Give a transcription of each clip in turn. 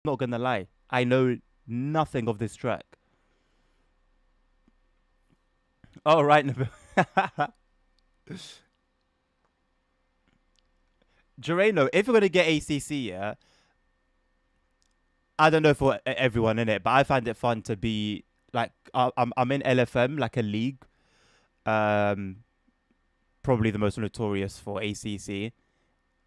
not gonna lie. I know nothing of this track. Oh, right. Gerano, if we're gonna get ACC, yeah, I don't know for everyone in it, but I find it fun to be like I'm in LFM, like a league, um, probably the most notorious for ACC,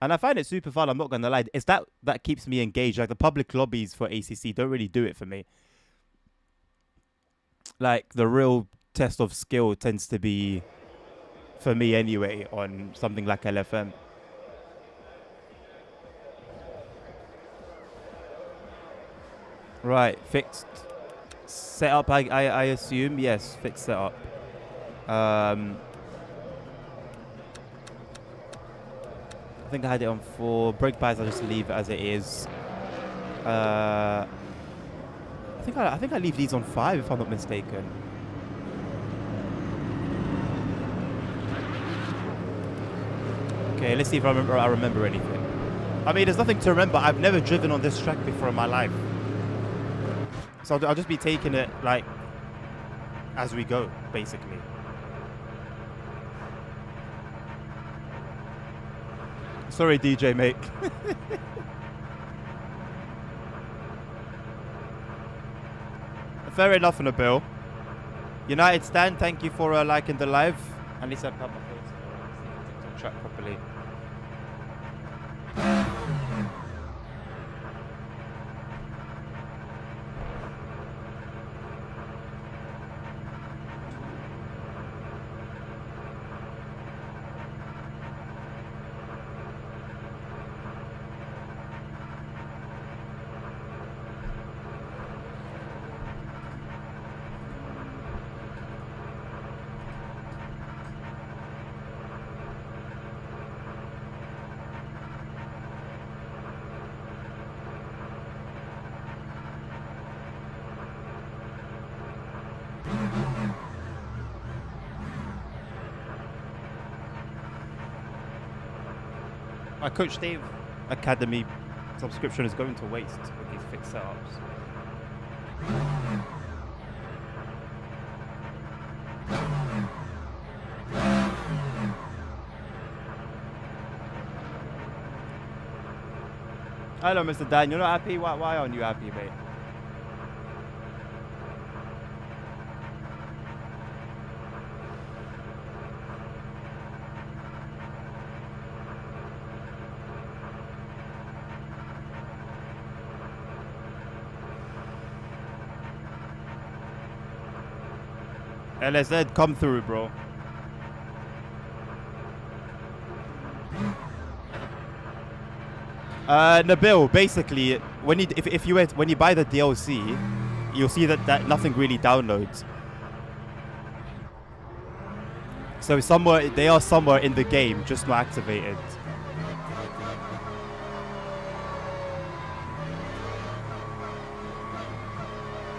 and I find it super fun. I'm not gonna lie, it's that keeps me engaged. Like the public lobbies for ACC don't really do it for me. Like the real test of skill tends to be for me anyway on something like LFM. Right, fixed setup. I assume yes, fixed setup. Um, I think I had it on 4. Break buys, I just leave it as it is. I think I leave these on 5 if I'm not mistaken. Okay, let's see if I remember anything. I mean, there's nothing to remember. I've never driven on this track before in my life, so I'll just be taking it like as we go, basically. Sorry, DJ mate. Fair enough, Nabil. United Stand, thank you for liking the live. At least I've got my face to track properly. My Coach Dave Academy subscription is going to waste with these fixed setups. Hello, Mr. Dan. You're not happy? Why aren't you happy, mate? LSZ, come through, bro. Nabil, basically, when you buy the DLC, you'll see that nothing really downloads. So they are somewhere in the game, just not activated.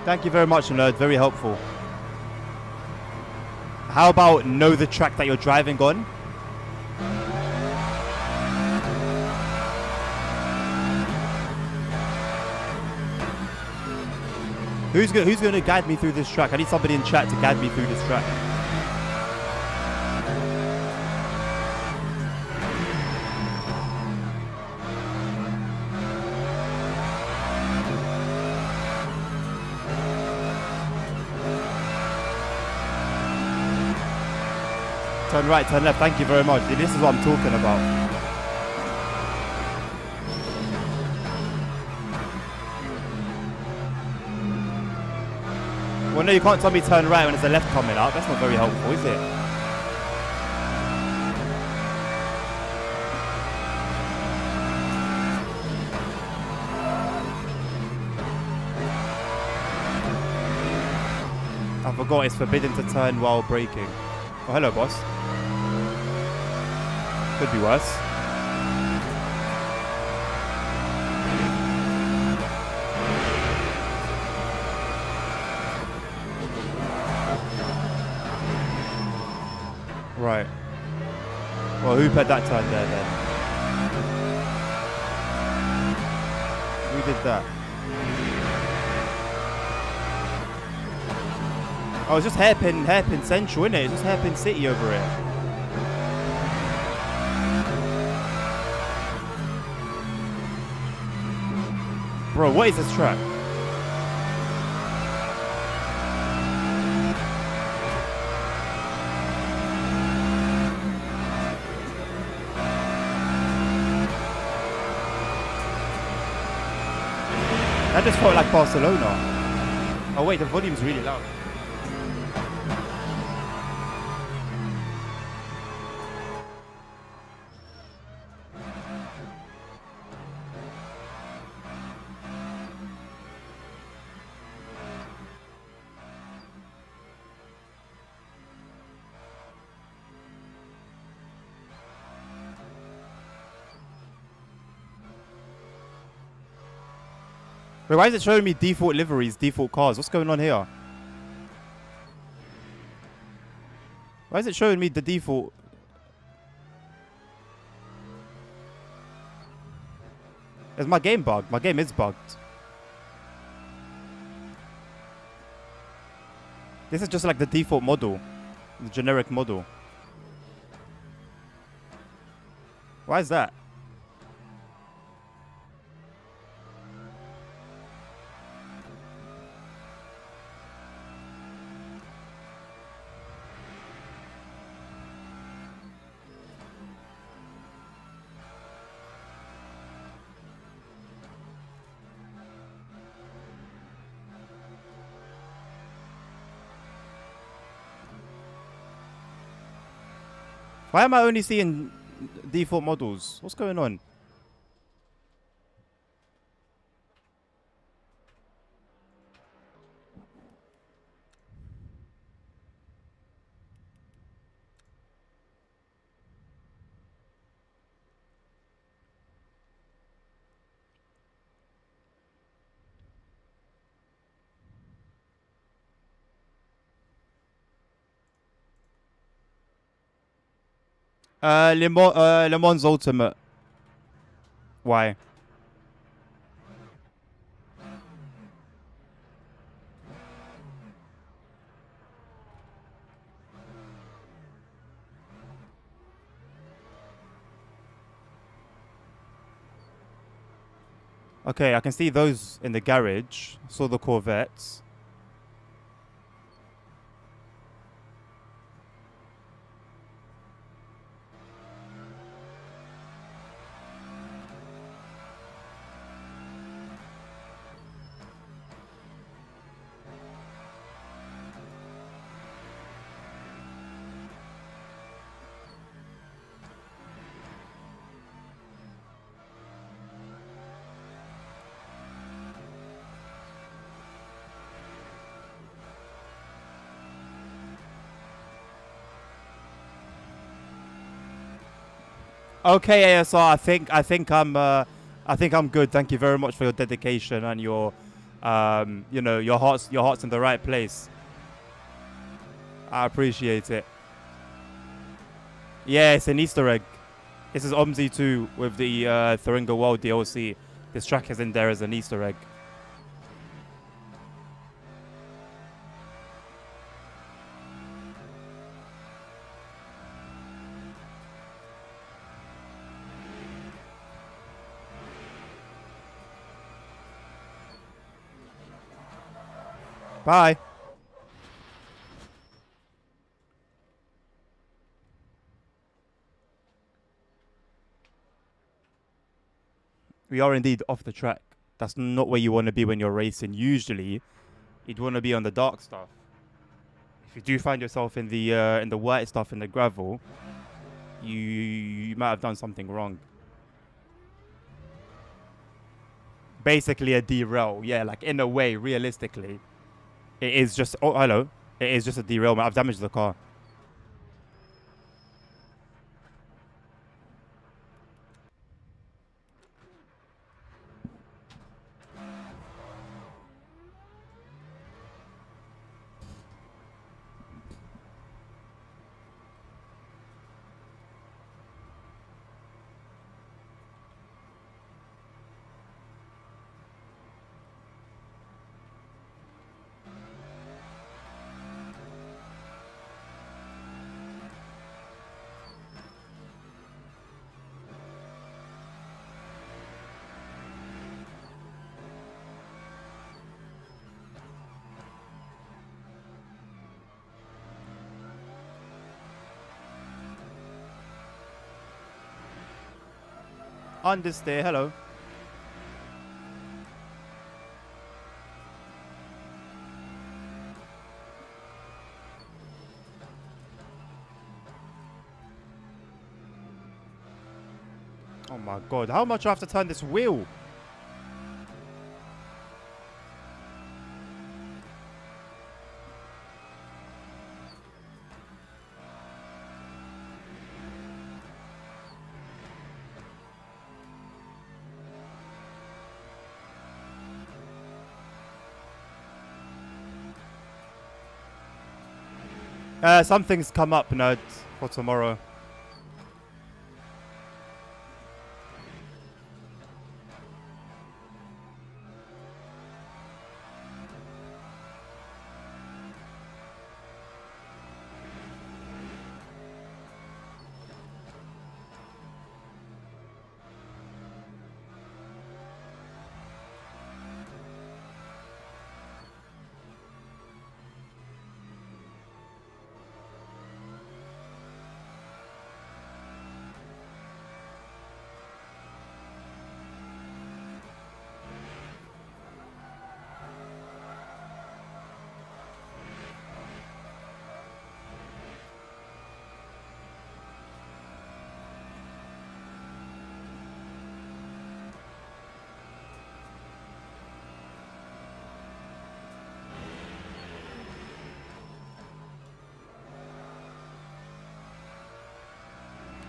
Thank you very much, nerd. Very helpful. How about know the track that you're driving on? Who's going to guide me through this track? I need somebody in chat to guide me through this track. Turn right, turn left. Thank you very much. This is what I'm talking about. Well, no, you can't tell me turn right when there's a left coming up. That's not very helpful, is it? I forgot it's forbidden to turn while braking. Oh, hello, boss. Could be worse. Right. Well, who put that turn there then? Who did that? Oh, it's just hairpin central, isn't it? It's just hairpin city over here. Bro, what is this track? That just felt like Barcelona. Oh wait, the volume's really loud. Wait, why is it showing me default liveries, default cars? What's going on here? Why is it showing me the default? Is my game bugged? My game is bugged. This is just like the default model. The generic model. Why is that? Why am I only seeing default models? What's going on? Le Mans Ultimate. Why? Okay, I can see those in the garage. Saw the Corvettes. Okay, ASR. I think I'm good. Thank you very much for your dedication and your, you know, your heart's in the right place. I appreciate it. Yeah, it's an Easter egg. This is OMSI 2 with the Thuringo World DLC. This track is in there as an Easter egg. Bye. We are indeed off the track. That's not where you want to be when you're racing. Usually, you'd want to be on the dark stuff. If you do find yourself in the white stuff in the gravel, you might have done something wrong. Basically a derail, yeah, like in a way, realistically, it is just. Oh, hello. It is just a derailment. I've damaged the car. Understeer, hello. Oh my god, how much do I have to turn this wheel? Something's come up, nerd, for tomorrow.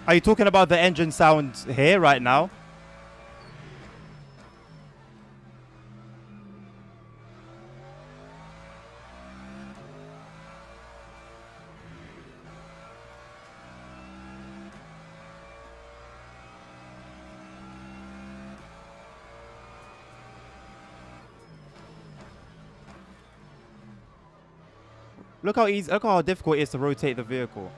Are you talking about the engine sound here right now? Look how easy, look how difficult it is to rotate the vehicle.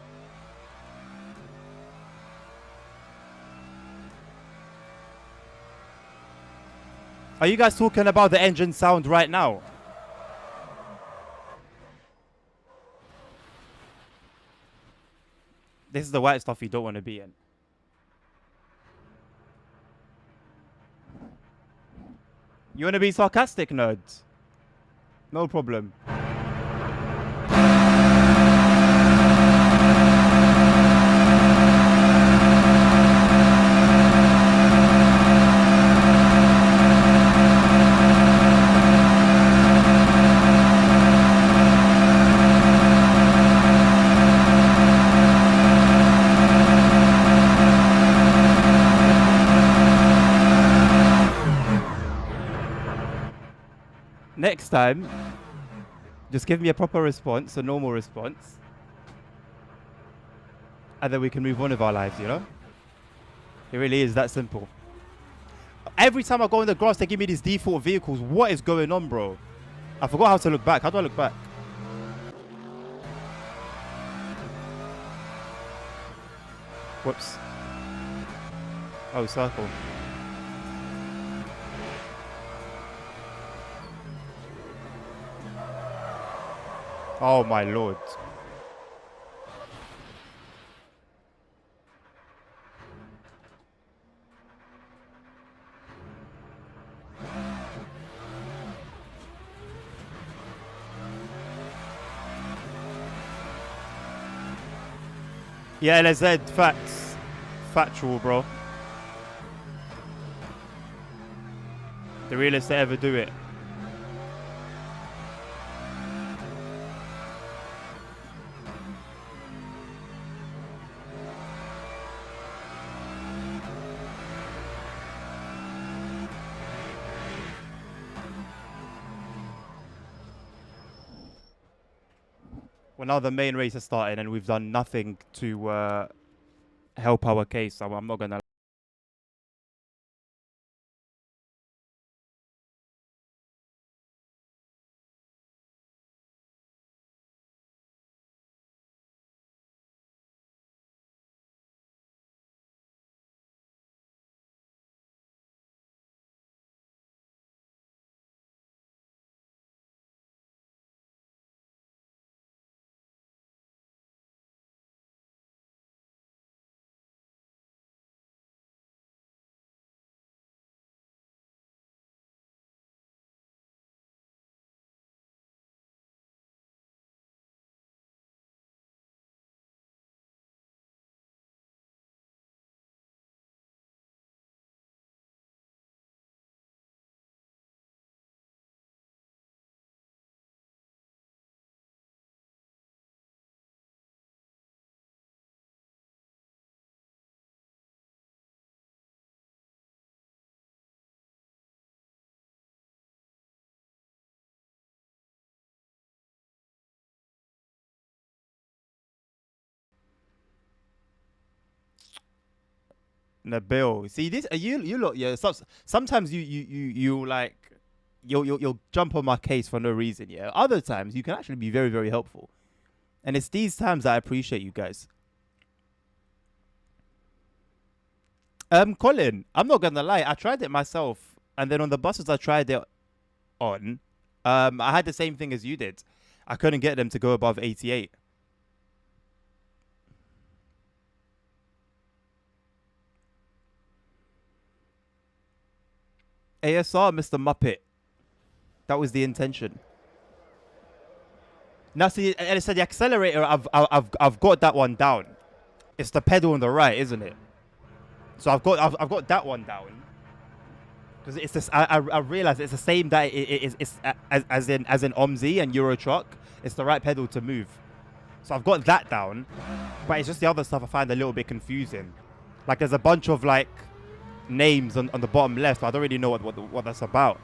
Are you guys talking about the engine sound right now? This is the white stuff you don't want to be in. You want to be sarcastic, nerds? No problem. Next time, just give me a proper response, a normal response. And then we can move on with our lives, you know? It really is that simple. Every time I go in the grass, they give me these default vehicles. What is going on, bro? I forgot how to look back. How do I look back? Whoops. Oh, circle. Oh, my lord. Yeah, LZ, facts. Factual, bro. The realest to ever do it. Well, now the main race has started and we've done nothing to help our case. So I'm not going to Nabil. See this? You look. Yeah. Sometimes you like you'll jump on my case for no reason. Yeah. Other times you can actually be very very helpful, and it's these times that I appreciate you guys. Colin, I'm not gonna lie. I tried it myself, and then on the buses I tried it on, I had the same thing as you did. I couldn't get them to go above 88. ASR, Mr. Muppet. That was the intention. Now, see, and it said the accelerator. I've got that one down. It's the pedal on the right, isn't it? So I've got that one down. Because it's this, I realize it's the same that it's as in OMZ and Euro Truck. It's the right pedal to move. So I've got that down, but it's just the other stuff I find a little bit confusing. Like there's a bunch of like names on the bottom left, but I don't really know what that's about.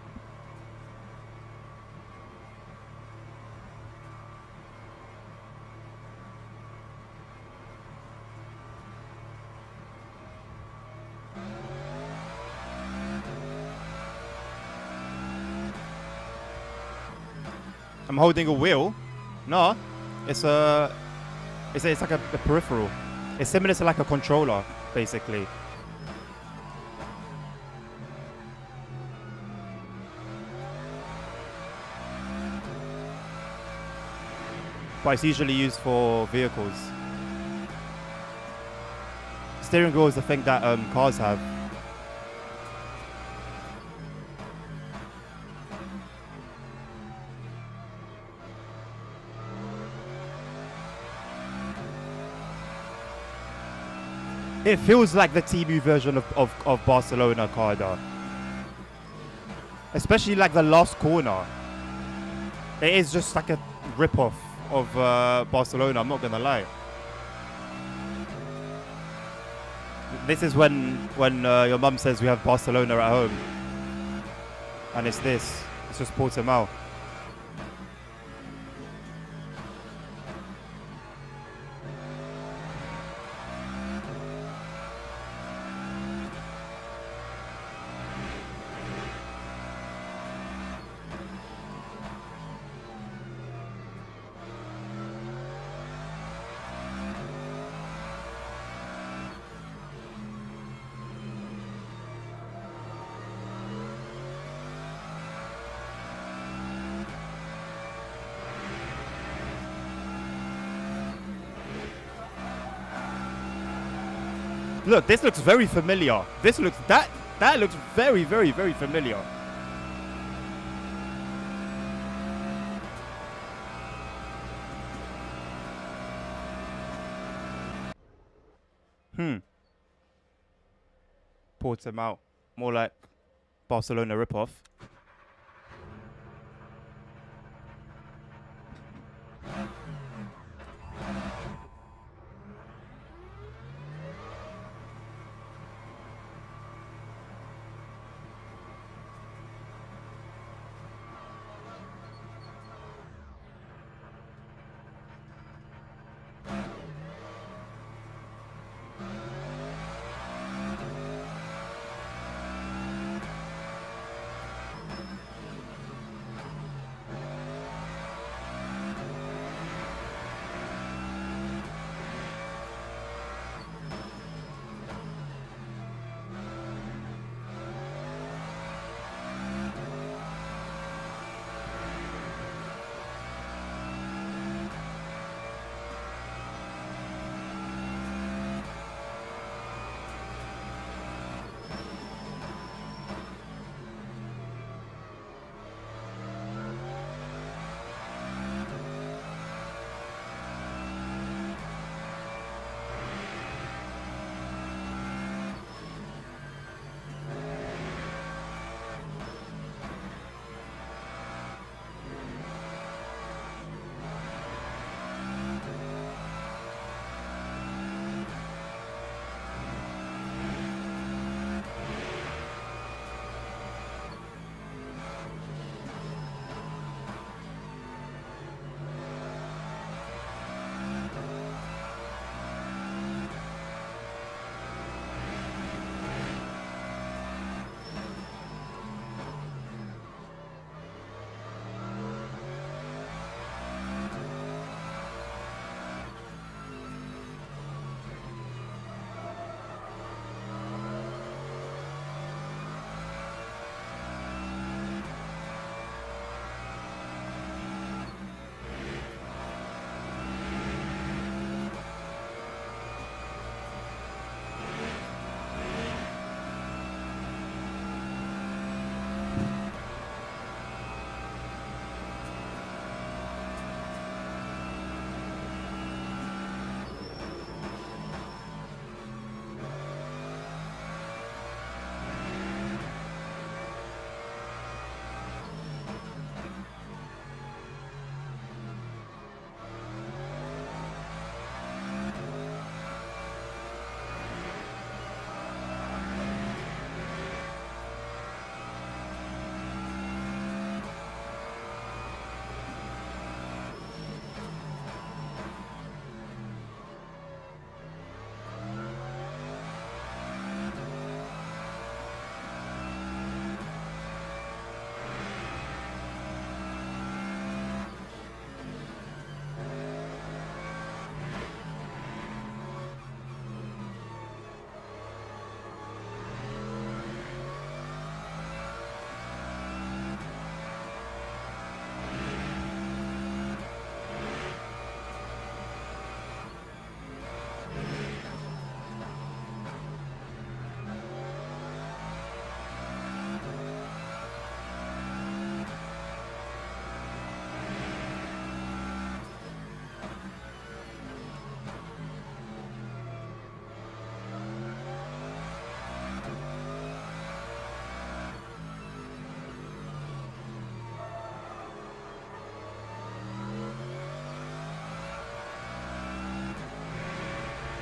I'm holding a wheel. No, it's it's like a peripheral. It's similar to like a controller, basically. But it's usually used for vehicles. Steering wheel is the thing that cars have. It feels like the TB version of Barcelona car though. Especially like the last corner. It is just like a rip-off of Barcelona, I'm not gonna lie. This is when your mum says we have Barcelona at home. And it's this. It's just Portimao. Look, this looks very familiar. This looks that looks very, very, very familiar. Portimao, more like Barcelona ripoff.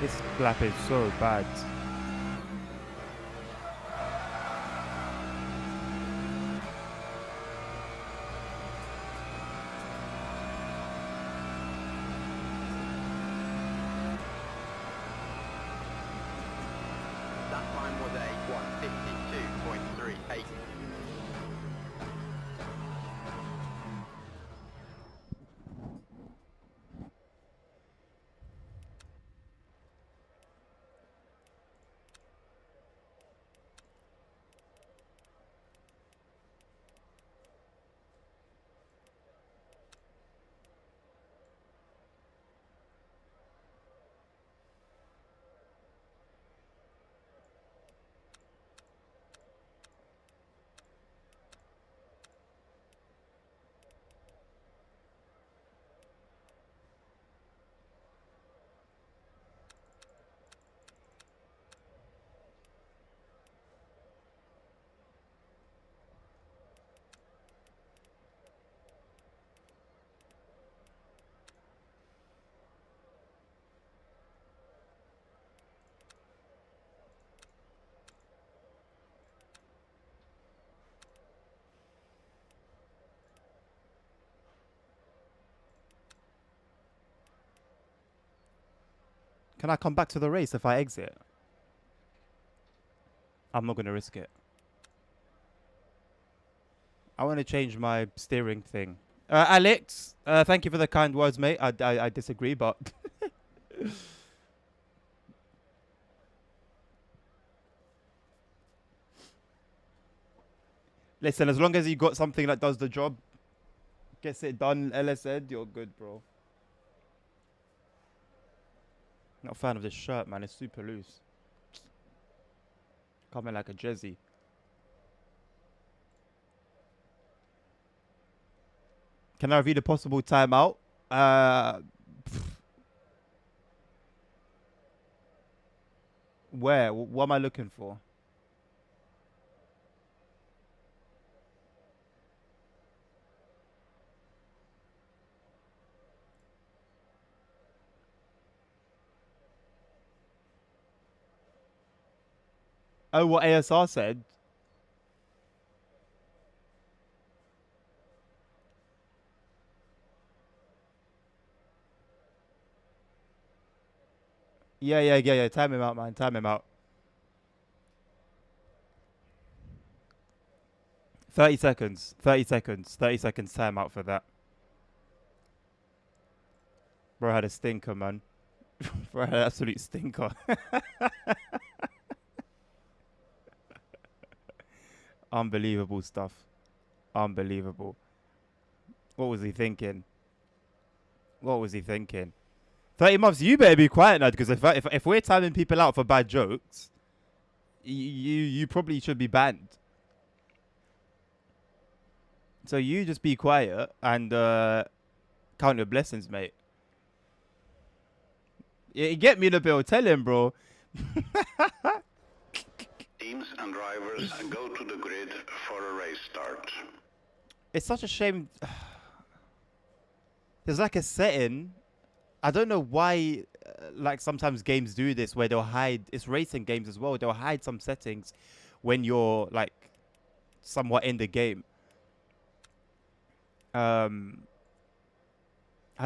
This lap is so bad. That time was a 1:52.38. Can I come back to the race if I exit? I'm not going to risk it. I want to change my steering thing. Alex, thank you for the kind words, mate. I disagree, but... Listen, as long as you got something that does the job, gets it done, LSN, you're good, bro. Not a fan of this shirt, man. It's super loose. Coming like a jersey. Can I review the possible timeout? Where? What am I looking for? Oh, what ASR said? Yeah. Time him out, man. Time him out. 30 seconds. 30 seconds. 30 seconds time out for that. Bro had a stinker, man. Bro had an absolute stinker. Unbelievable stuff. Unbelievable. What was he thinking? What was he thinking? 30 months, you better be quiet now, because if we're timing people out for bad jokes, you probably should be banned. So you just be quiet and count your blessings, mate. You get me in the bill. Tell him, bro. Teams and drivers go to the grid for a race start. It's such a shame. There's like a setting. I don't know why, like sometimes games do this where they'll hide. It's racing games as well. They'll hide some settings when you're like somewhat in the game. I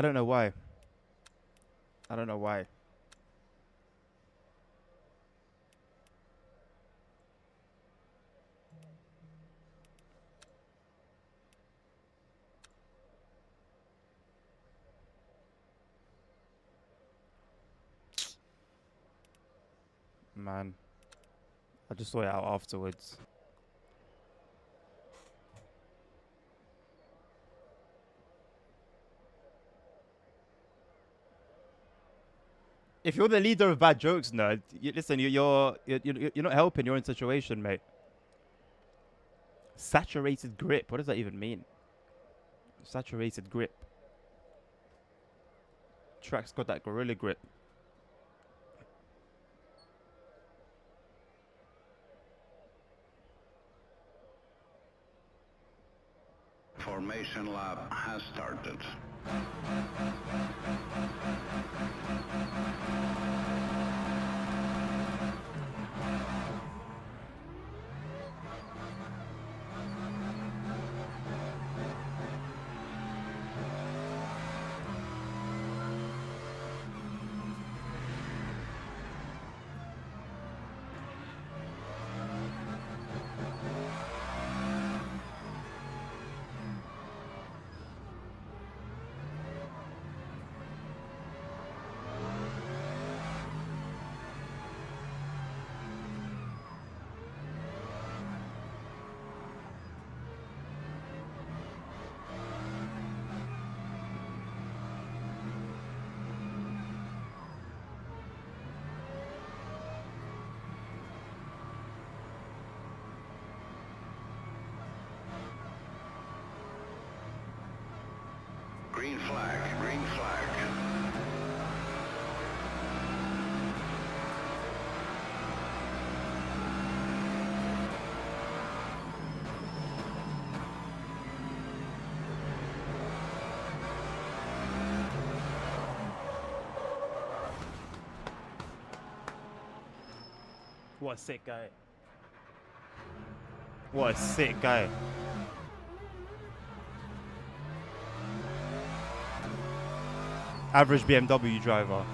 don't know why. I don't know why. Man, I just saw it out afterwards. If you're the leader of bad jokes, nerd, listen, you're not helping your own situation, mate. Saturated grip. What does that even mean? Saturated grip. Track's got that gorilla grip. Formation lap has started. green flag. What a sick guy. What a sick guy. Average BMW driver.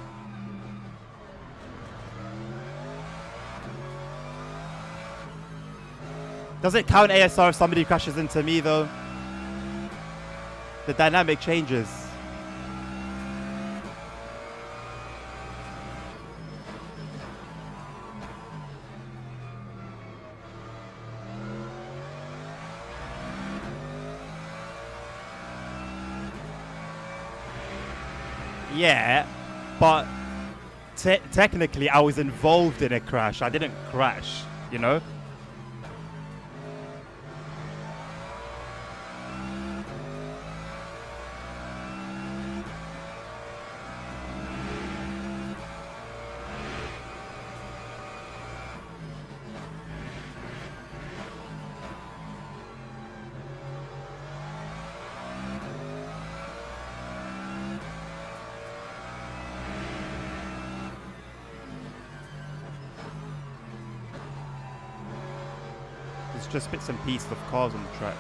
Does it count ASR if somebody crashes into me though? The dynamic changes. Yeah, but technically I was involved in a crash. I didn't crash, you know? There's just bits and pieces of cars on the track.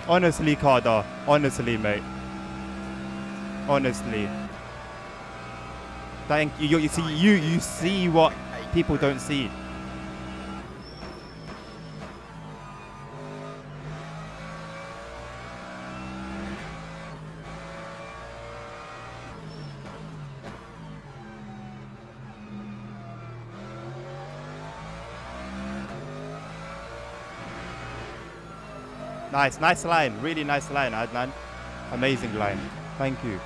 Honestly, Carter. Honestly, mate. Honestly. Thank you. You see what people don't see. Nice line. Really nice line, Adnan. Amazing line. Thank you.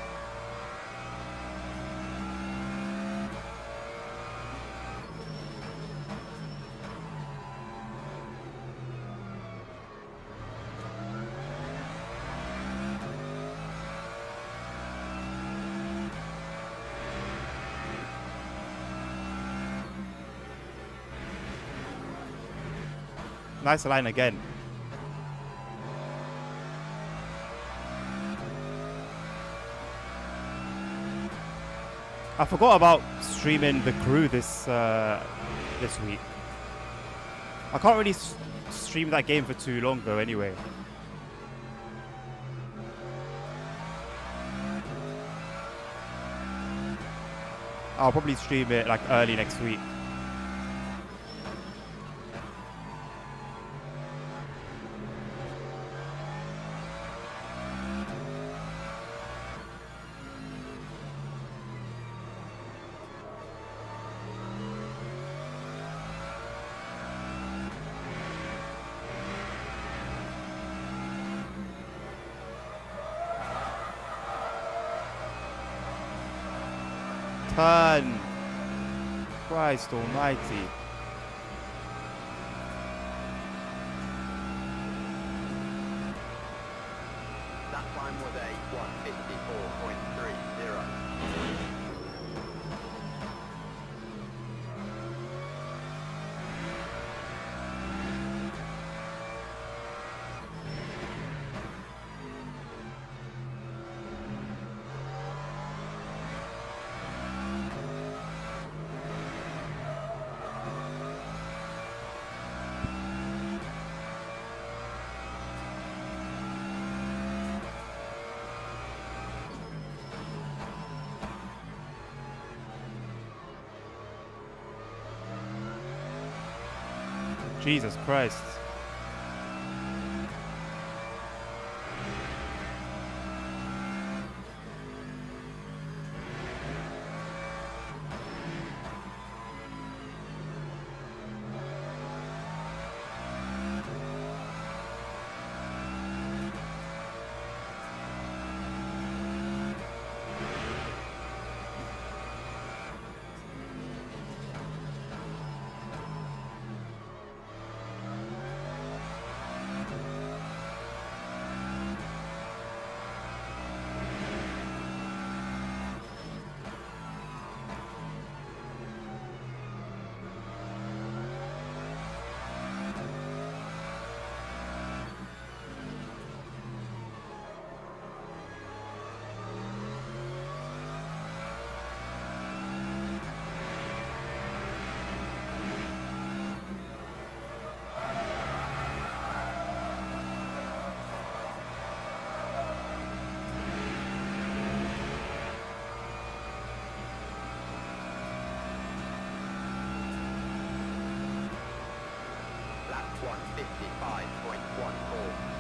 Nice line again. I forgot about streaming the crew this week. I can't really stream that game for too long though anyway. I'll probably stream it like early next week. Turn. Christ almighty. That time was a 154.30. Jesus Christ. 155.14.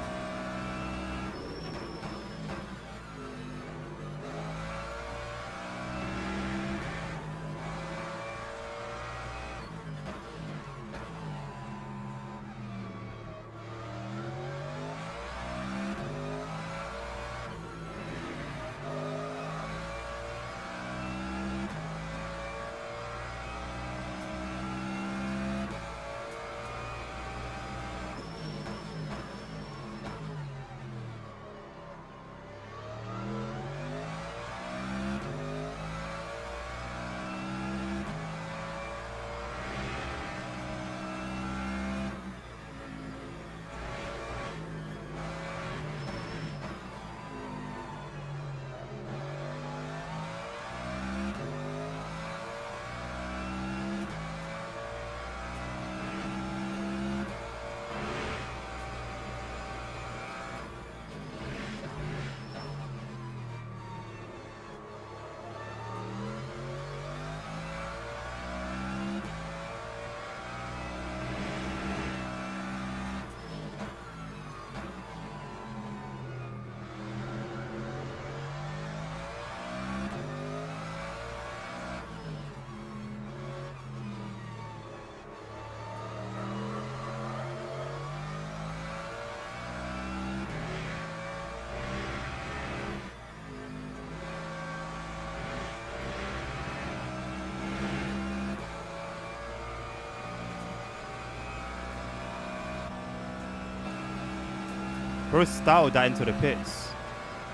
Bro styled that into the pits.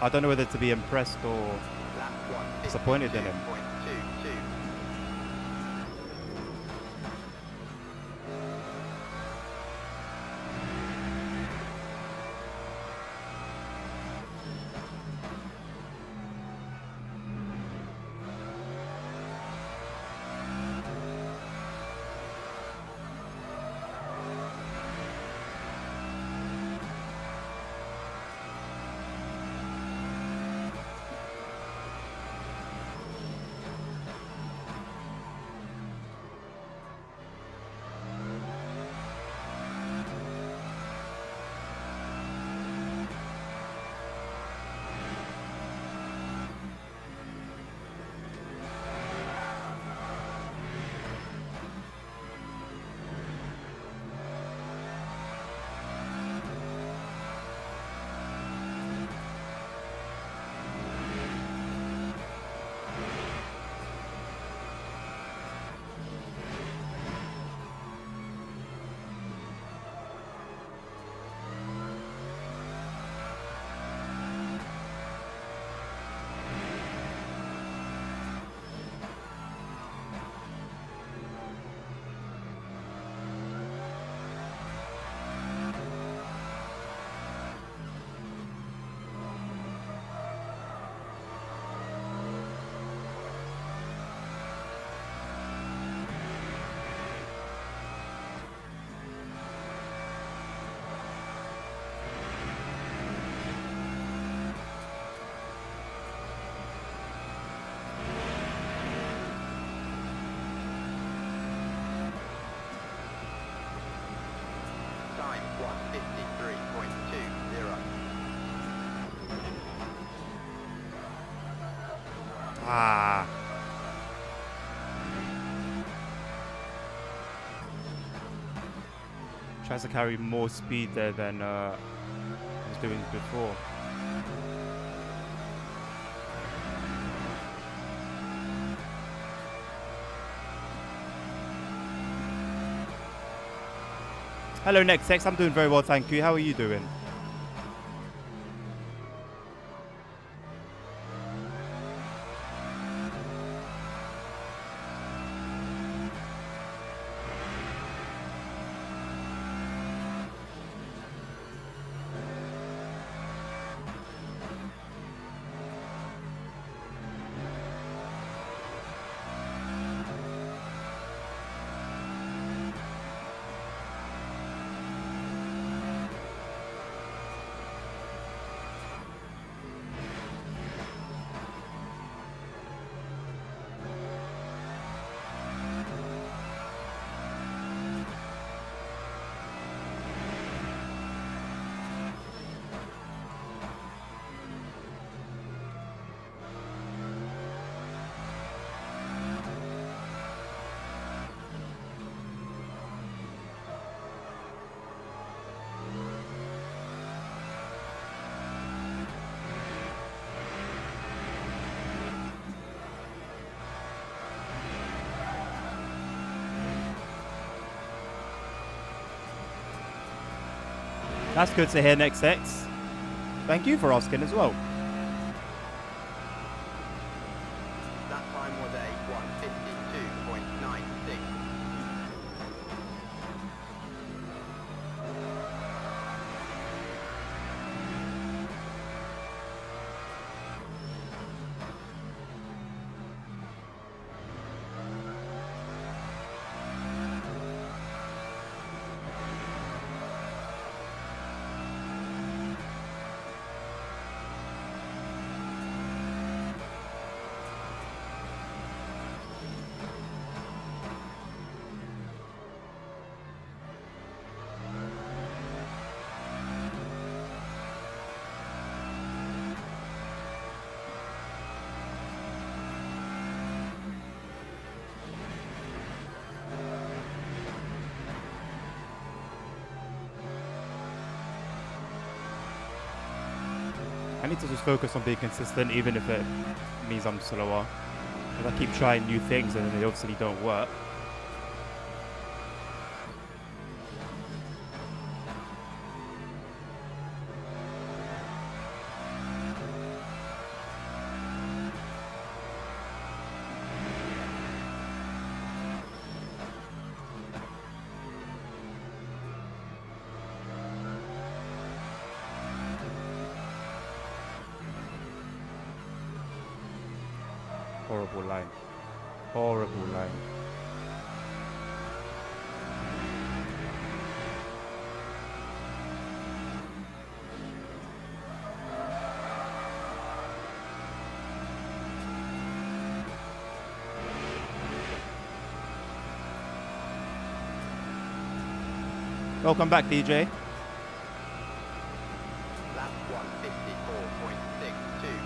I don't know whether to be impressed or Lap 152.22. disappointed in him. Time 153.20. Ah. Tries to carry more speed there than I was doing before. Hello, Next X. I'm doing very well, thank you. How are you doing? That's good to hear, Next X. Thank you for asking as well. That time was a 1:52.96. I need to just focus on being consistent, even if it means I'm slower. Because I keep trying new things and they obviously don't work. Horrible line. Horrible line. Welcome back, DJ. Lap 1:54.62.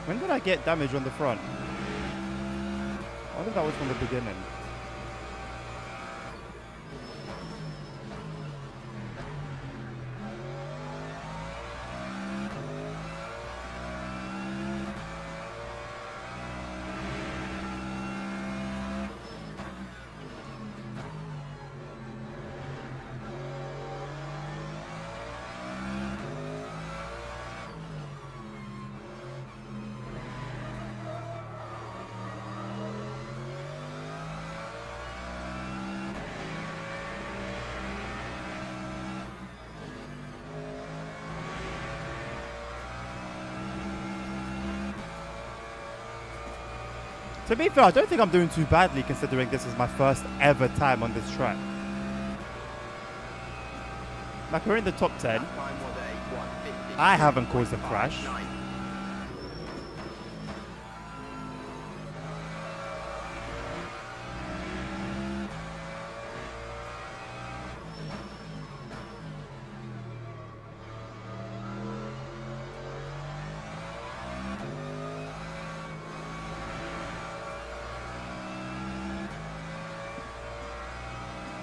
When did I get damage on the front? I wonder if that was from the beginning. To be fair, I don't think I'm doing too badly considering this is my first ever time on this track. Like, we're in the top 10. That time was a 1:52.59. I haven't caused a crash.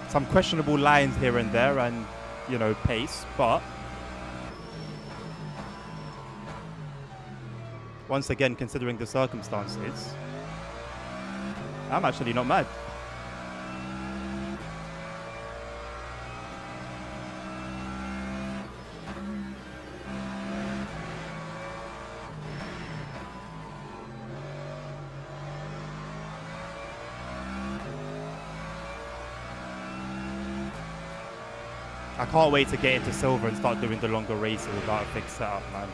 Some questionable lines here and there and, you know, pace, but once again, considering the circumstances, I'm actually not mad. I can't wait to get into silver and start doing the longer races without a fixed setup, man.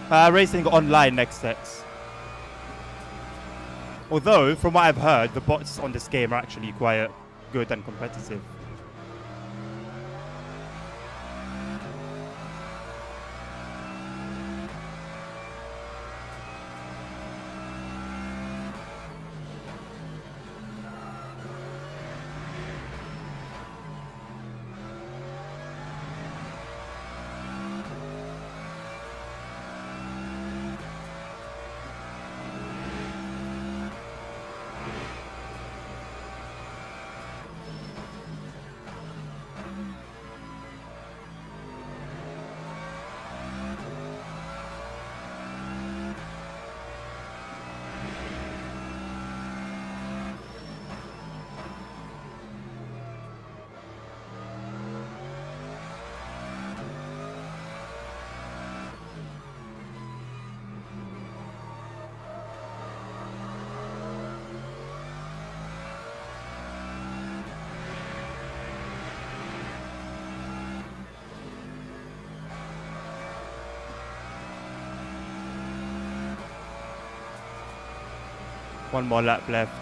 Racing online next text. Although, from what I've heard, the bots on this game are actually quite good and competitive. One more lap left.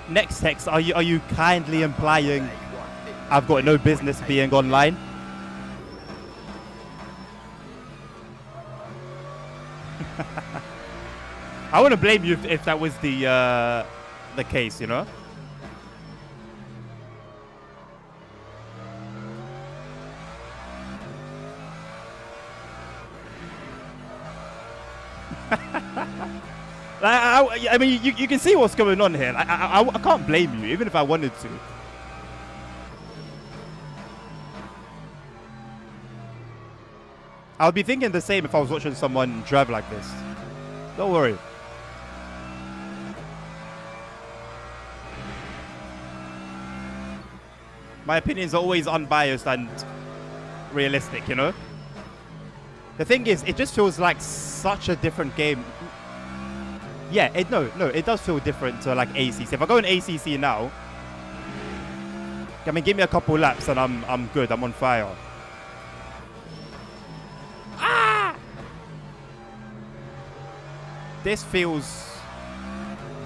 Next text, are you kindly implying I've got no business being online? I wouldn't blame you if that was the case, you know. I mean, you can see what's going on here. I can't blame you, even if I wanted to. I would be thinking the same if I was watching someone drive like this. Don't worry. My opinions are always unbiased and realistic, you know? The thing is, it just feels like such a different game. Yeah, it does feel different to like ACC. If I go in ACC now, I mean, give me a couple laps and I'm good. I'm on fire. Ah! This feels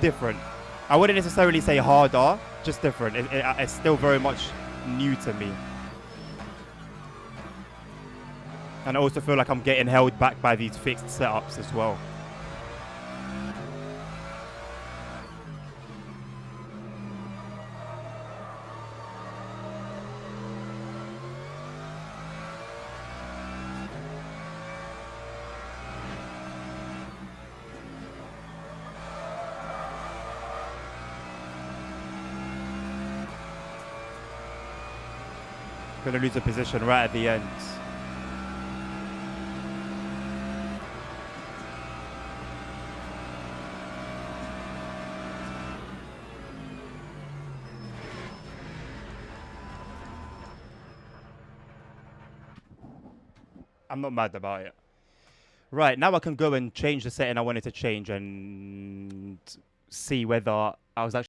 different. I wouldn't necessarily say harder, just different. It's still very much new to me. And I also feel like I'm getting held back by these fixed setups as well. Gonna lose a position right at the end. I'm not mad about it. Right, now I can go and change the setting I wanted to change and see whether I was actually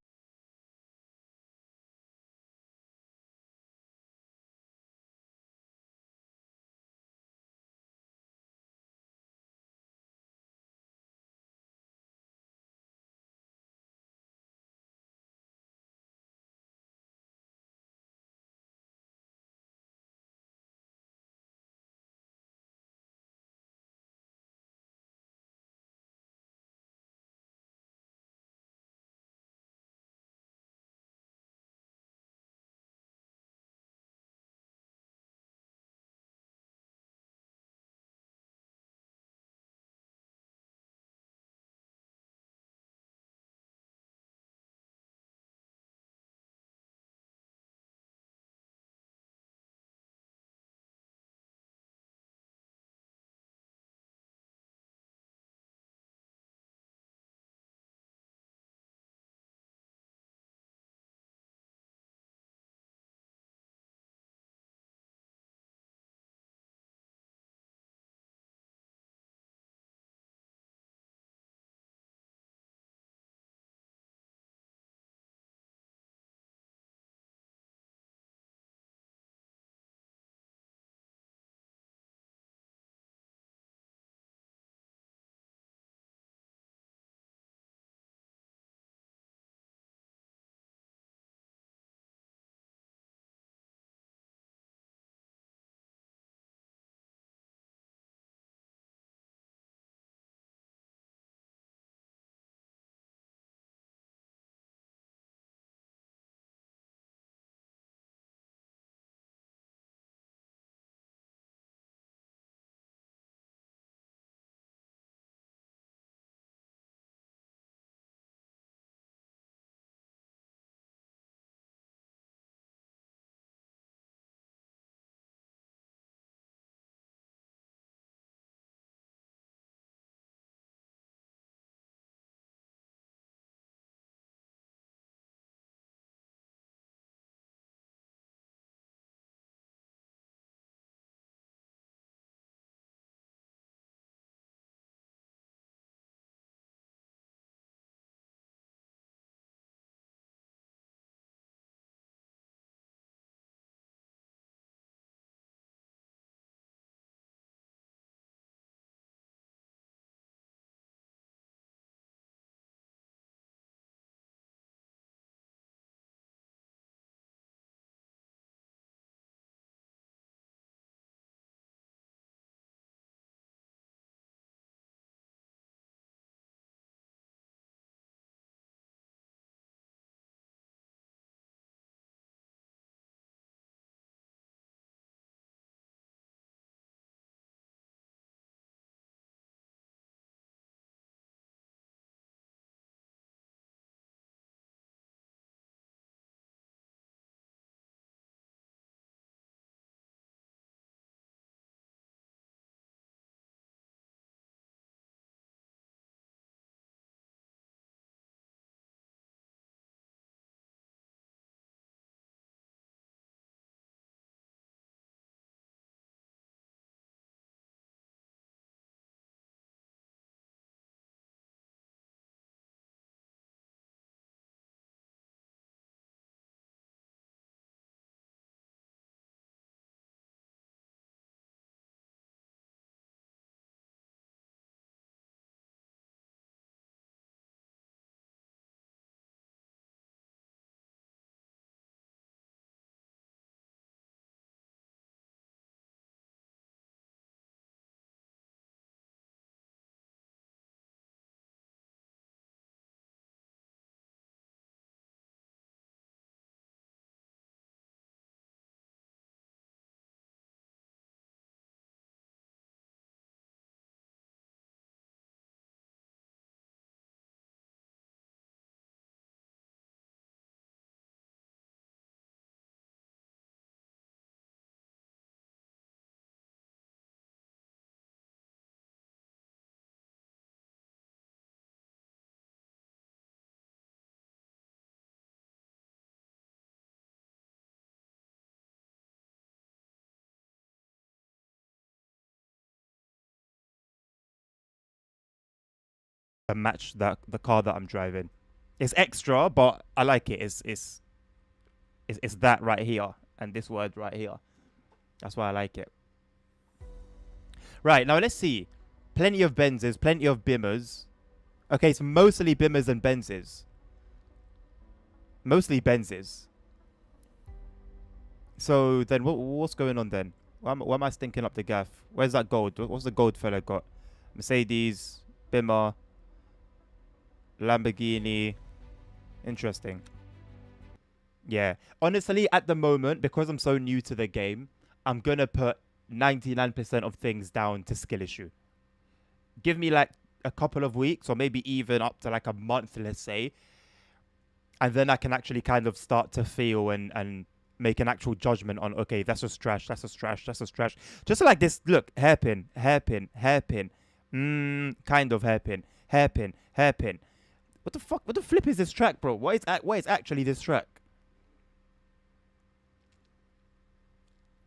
match the car that I'm driving. It's extra, but I like it. It's that right here and this word right here. That's why I like it. Right, now let's see. Plenty of Benzes, plenty of Bimmers. Okay, so mostly Bimmers and Benzes. Mostly Benzes. So then what's going on then? Why am I stinking up the gaff? Where's that gold? What's the gold fella got? Mercedes, Bimmer, Lamborghini. Interesting. Yeah. Honestly, at the moment, because I'm so new to the game, I'm going to put 99% of things down to skill issue. Give me like a couple of weeks or maybe even up to like a month, let's say. And then I can actually kind of start to feel and make an actual judgment on, okay, that's just trash, that's just trash, that's just trash. Just like this, look, hairpin, hairpin, hairpin. Kind of hairpin, hairpin, hairpin. What the fuck? What the flip is this track, bro? What is actually this track?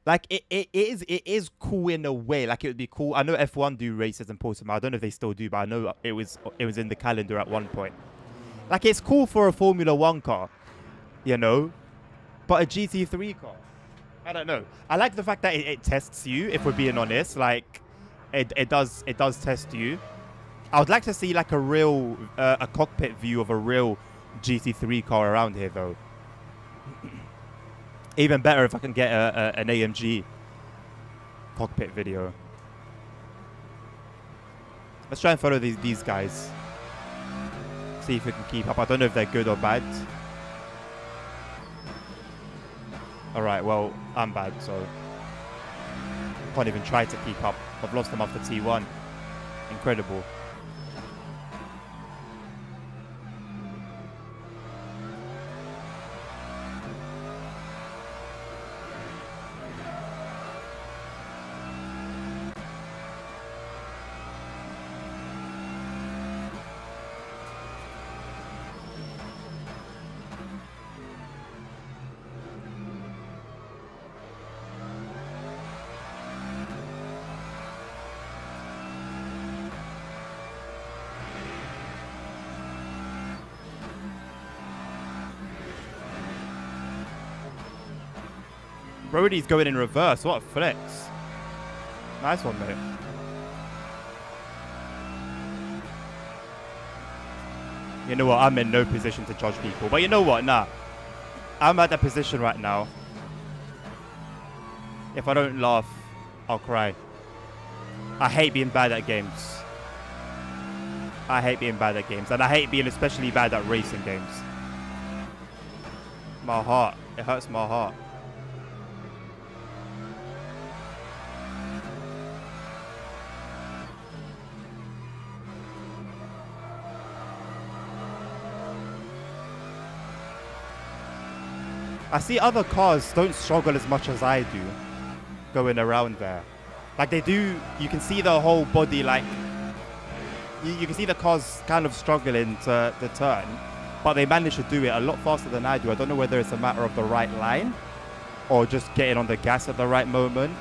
Like it is cool in a way. Like it would be cool. I know F1 do races in Portimao. I don't know if they still do, but I know it was in the calendar at one point. Like it's cool for a Formula 1 car, you know, but a GT3 car, I don't know. I like the fact that it tests you. If we're being honest, like it does test you. I would like to see like a real a cockpit view of a real GT3 car around here, though. Even better if I can get an AMG cockpit video. Let's try and follow these guys. See if we can keep up. I don't know if they're good or bad. Alright, well, I'm bad, so can't even try to keep up. I've lost them after T1. Incredible. Brody's going in reverse. What a flex. Nice one, mate. You know what? I'm in no position to judge people. But you know what? Nah. I'm at that position right now. If I don't laugh, I'll cry. I hate being bad at games. I hate being bad at games. And I hate being especially bad at racing games. My heart. It hurts my heart. I see other cars don't struggle as much as I do going around there. Like they do, you can see the whole body, like, you can see the cars kind of struggling to the turn, but they manage to do it a lot faster than I do. I don't know whether it's a matter of the right line or just getting on the gas at the right moment.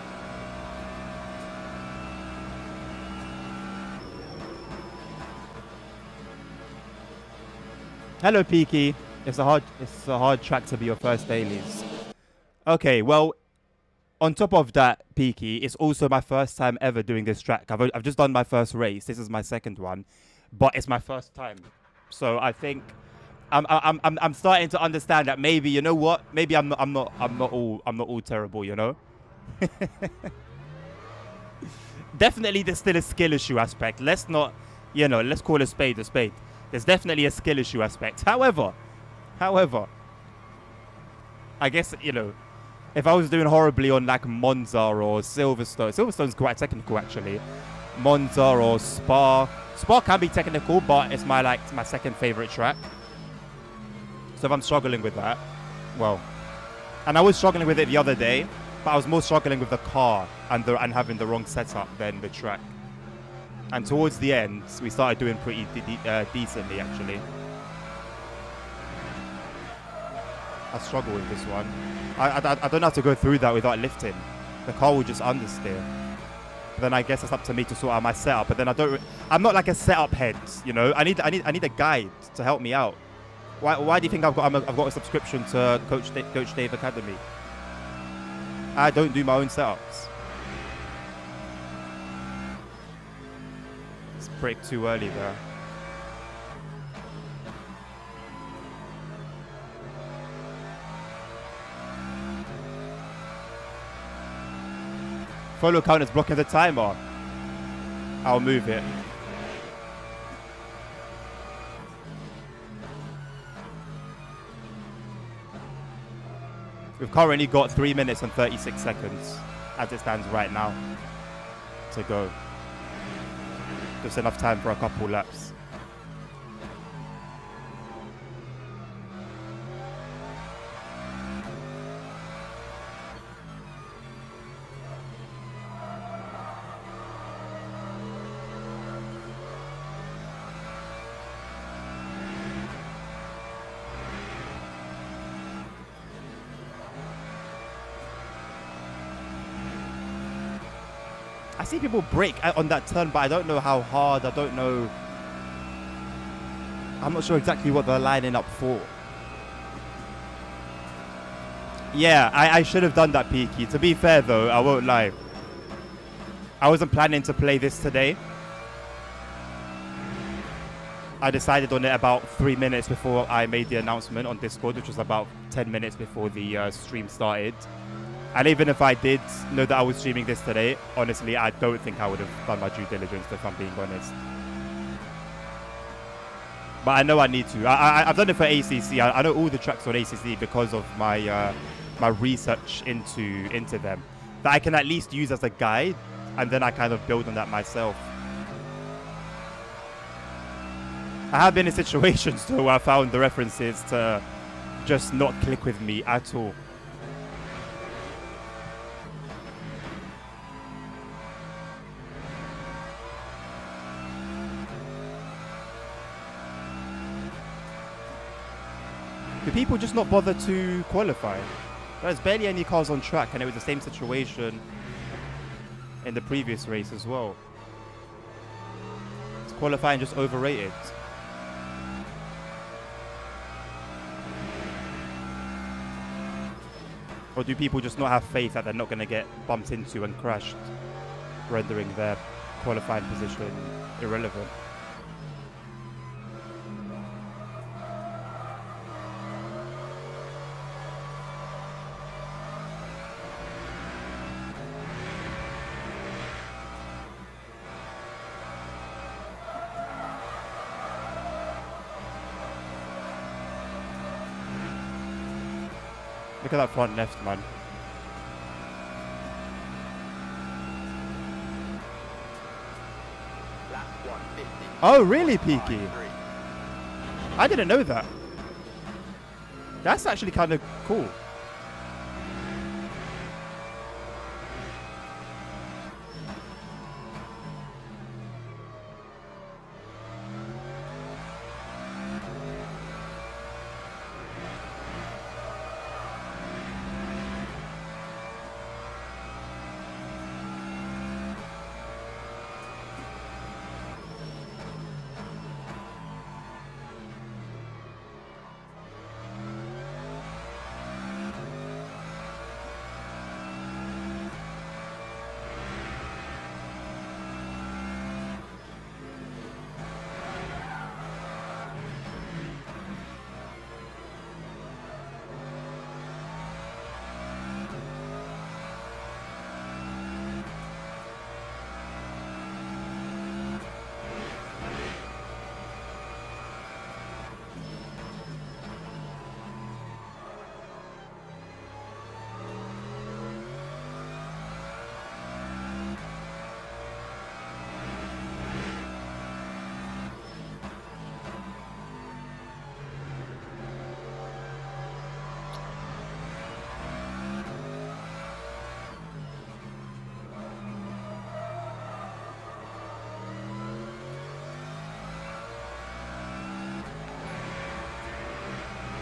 Hello, Peaky. It's a hard track to be your first dailies. Okay, well, on top of that, Peaky, it's also my first time ever doing this track. I've just done my first race. This is my second one, but it's my first time. So I think I'm starting to understand that maybe, you know what? Maybe I'm not all terrible, you know? Definitely there's still a skill issue aspect. Let's not, you know, let's call a spade a spade. There's definitely a skill issue aspect. However, I guess, you know, if I was doing horribly on like Monza or Silverstone's quite technical actually. Monza or Spa can be technical, but it's my second favorite track. So if I'm struggling with that, well, and I was struggling with it the other day, but I was more struggling with the car and having the wrong setup than the track. And towards the end, we started doing pretty decently actually. I struggle with this one. I don't have to go through that without lifting. The car will just understeer. then I guess it's up to me to sort out my setup. But then I'm not like a setup head, you know. I need a guide to help me out. Why do you think I've got a subscription to Coach Dave Academy? I don't do my own setups. It's break too early there. Follow count is blocking the timer. I'll move it. We've currently got 3 minutes and 36 seconds as it stands right now to go. Just enough time for a couple laps. I see people brake on that turn, but I don't know how hard. I don't know. I'm not sure exactly what they're lining up for. Yeah, I should have done that, Peaky. To be fair, though, I won't lie. I wasn't planning to play this today. I decided on it about 3 minutes before I made the announcement on Discord, which was about 10 minutes before the stream started. And even if I did know that I was streaming this today, honestly, I don't think I would have done my due diligence, if I'm being honest. But I know I need to. I've done it for ACC. I know all the tracks on ACC because of my my research into them. That I can at least use as a guide, and then I kind of build on that myself. I have been in situations though where I found the references to just not click with me at all. Do people just not bother to qualify? There's barely any cars on track, and it was the same situation in the previous race as well. Is qualifying just overrated? Or do people just not have faith that they're not going to get bumped into and crashed, rendering their qualifying position irrelevant? Look at that front left, man. Lap 150. Oh, really, Peaky? I didn't know that. That's actually kind of cool.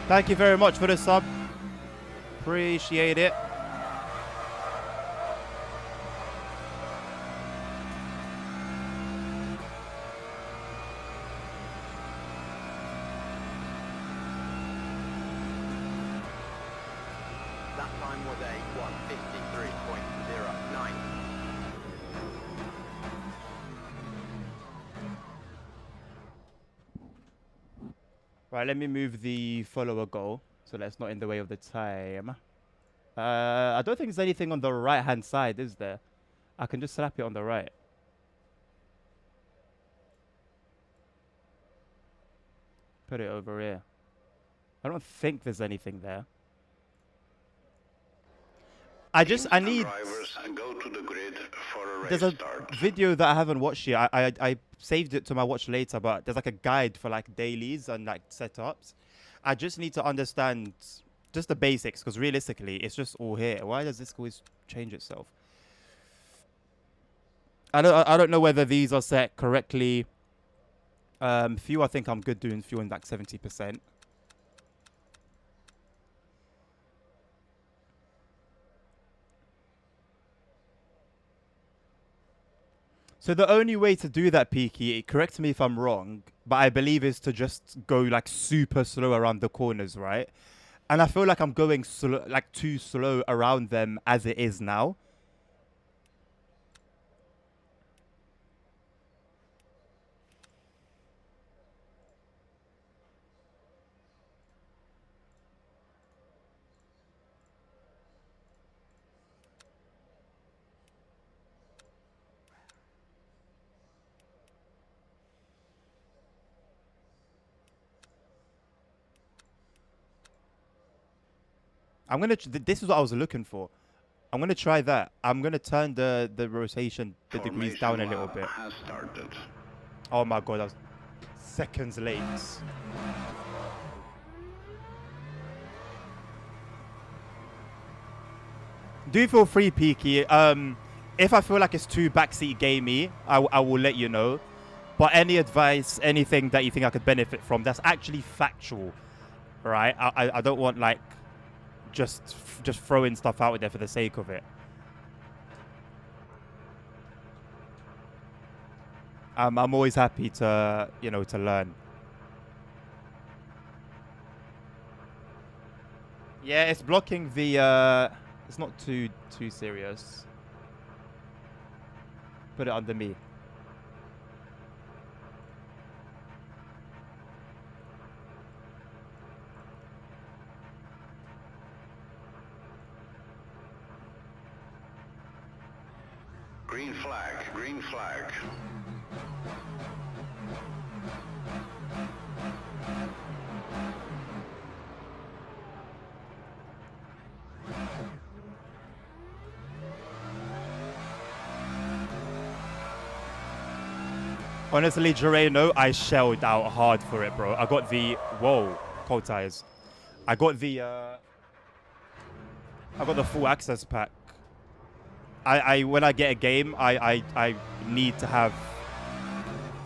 Thank you very much for the sub. Appreciate it. time was a 1:53.09. Right, let me move the follower goal so that's not in the way of the time. I don't think there's anything on the right hand side, is there? I can just slap it on the right. Put it over here. I don't think there's anything there. I need. Drivers and go to the grid for a race There's a start. video that I haven't watched yet. I saved it to my watch later, but there's like a guide for like dailies and like setups. I just need to understand just the basics because realistically, it's just all here. Why does this always change itself? I don't know whether these are set correctly. Fuel, I think I'm good doing fuel in like 70%. So the only way to do that, Peaky, correct me if I'm wrong, but I believe is to just go like super slow around the corners, right? And I feel like I'm going slow, like too slow around them as it is now. I'm gonna. This is what I was looking for. I'm gonna try that. I'm gonna turn the rotation, the degrees down a little bit. Has started. Oh my god, I was seconds late. Do feel free, Peaky. If I feel like it's too backseat gamey, I will let you know. But any advice, anything that you think I could benefit from, that's actually factual, right? I don't want like just throwing stuff out there for the sake of it. I'm always happy to to learn. Yeah, it's blocking the. It's not too serious. Put it under me. Green flag, green flag. Honestly, Gereno, I shelled out hard for it, bro. I got the cold tires. I got the full access pack. I when I get a game, I need to have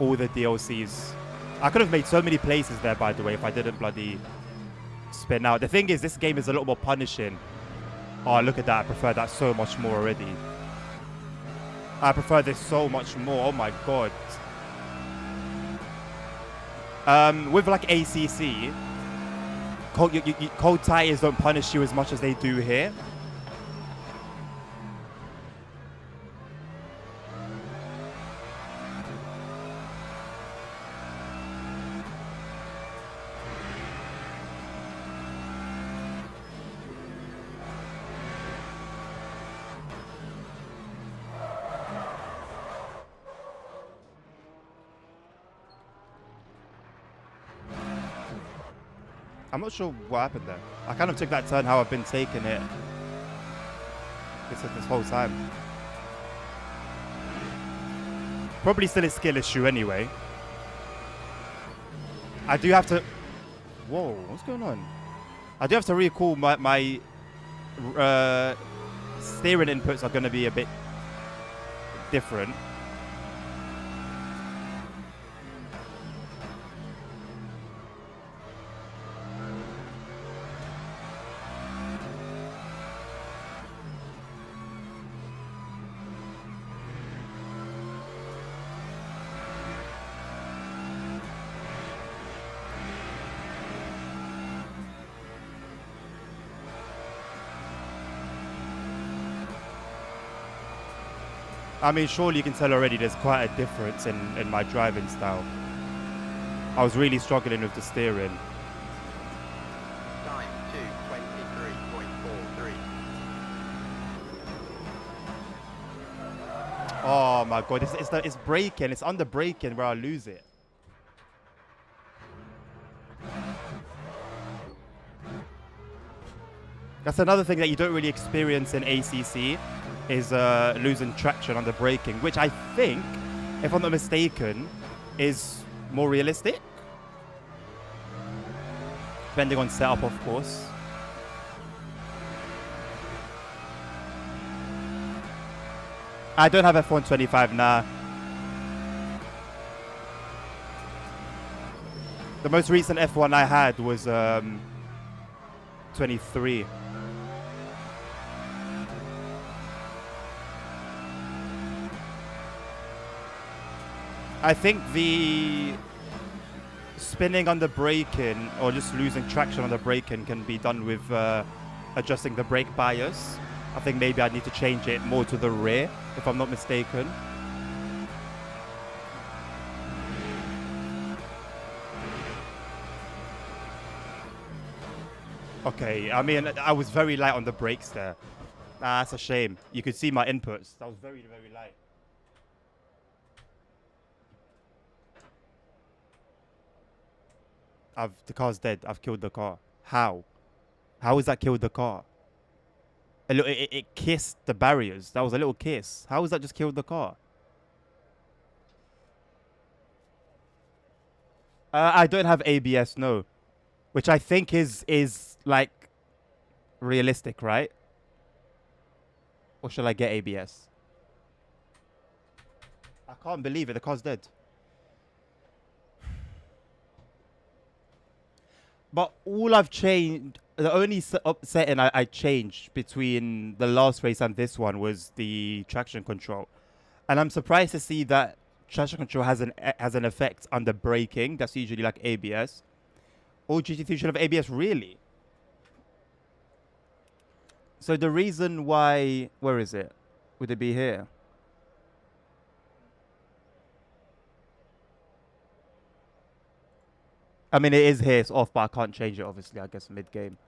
all the DLCs. I could have made so many places there, by the way, if I didn't bloody spin out. The thing is, this game is a lot more punishing. Oh, look at that. I prefer that so much more already. I prefer this so much more. Oh my god. With like ACC, cold tires don't punish you as much as they do here. I'm not sure what happened there. I kind of took that turn how I've been taking it this whole time. Probably still a skill issue anyway. I do have to... Whoa, what's going on? I do have to recall my steering inputs are going to be a bit different. I mean, surely you can tell already there's quite a difference in my driving style. I was really struggling with the steering. Time 2:23.43. Oh my god, it's braking. It's under braking where I lose it. That's another thing that you don't really experience in ACC is losing traction under braking, which I think, if I'm not mistaken, is more realistic. Depending on setup, of course. I don't have F125 now. The most recent F1 I had was 23. I think the spinning under braking or just losing traction on the braking can be done with adjusting the brake bias. I think maybe I need to change it more to the rear, if I'm not mistaken. Okay, I mean, I was very light on the brakes there. That's a shame. You could see my inputs. That was very, very light. The car's dead. I've killed the car. How? How has that killed the car? It kissed the barriers. That was a little kiss. How has that just killed the car? I don't have ABS, no. Which I think is like realistic, right? Or shall I get ABS? I can't believe it. The car's dead. But all I've changed, the only setting I changed between the last race and this one was the traction control. And I'm surprised to see that traction control has an effect under braking. That's usually like ABS. All GT3 should have ABS, really? So the reason why... Where is it? Would it be here? I mean, it is here. It's off, but I can't change it, obviously, I guess, mid-game.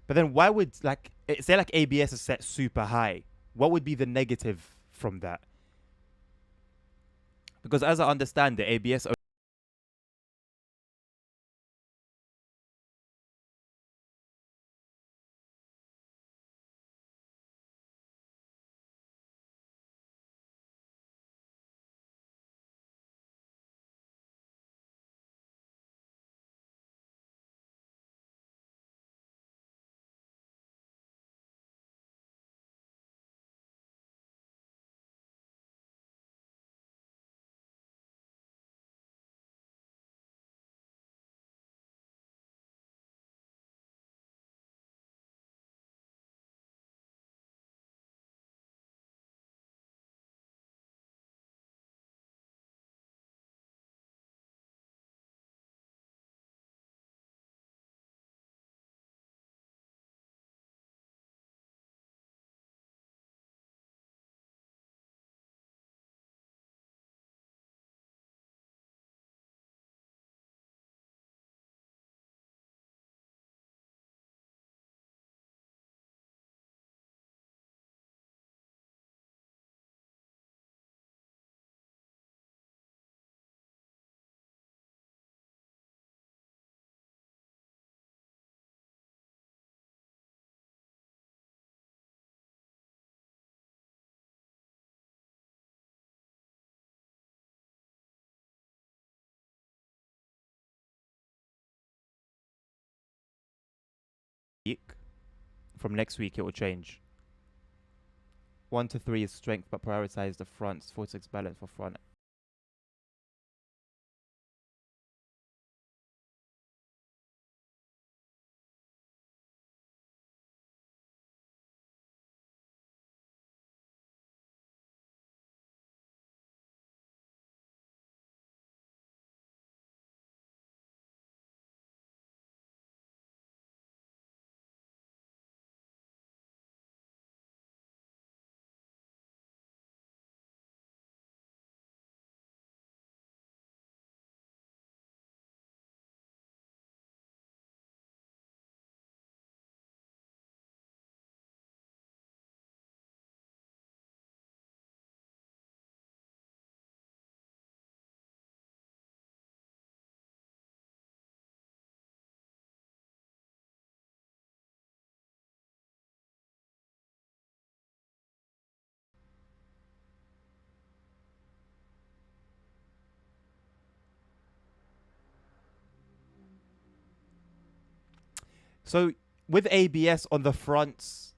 But then why would say like ABS is set super high? What would be the negative from that? Because as I understand it, ABS week, from next week it will change. 1 to 3 is strength, but prioritize the fronts. 4 to 6 balance for front. So with ABS on the fronts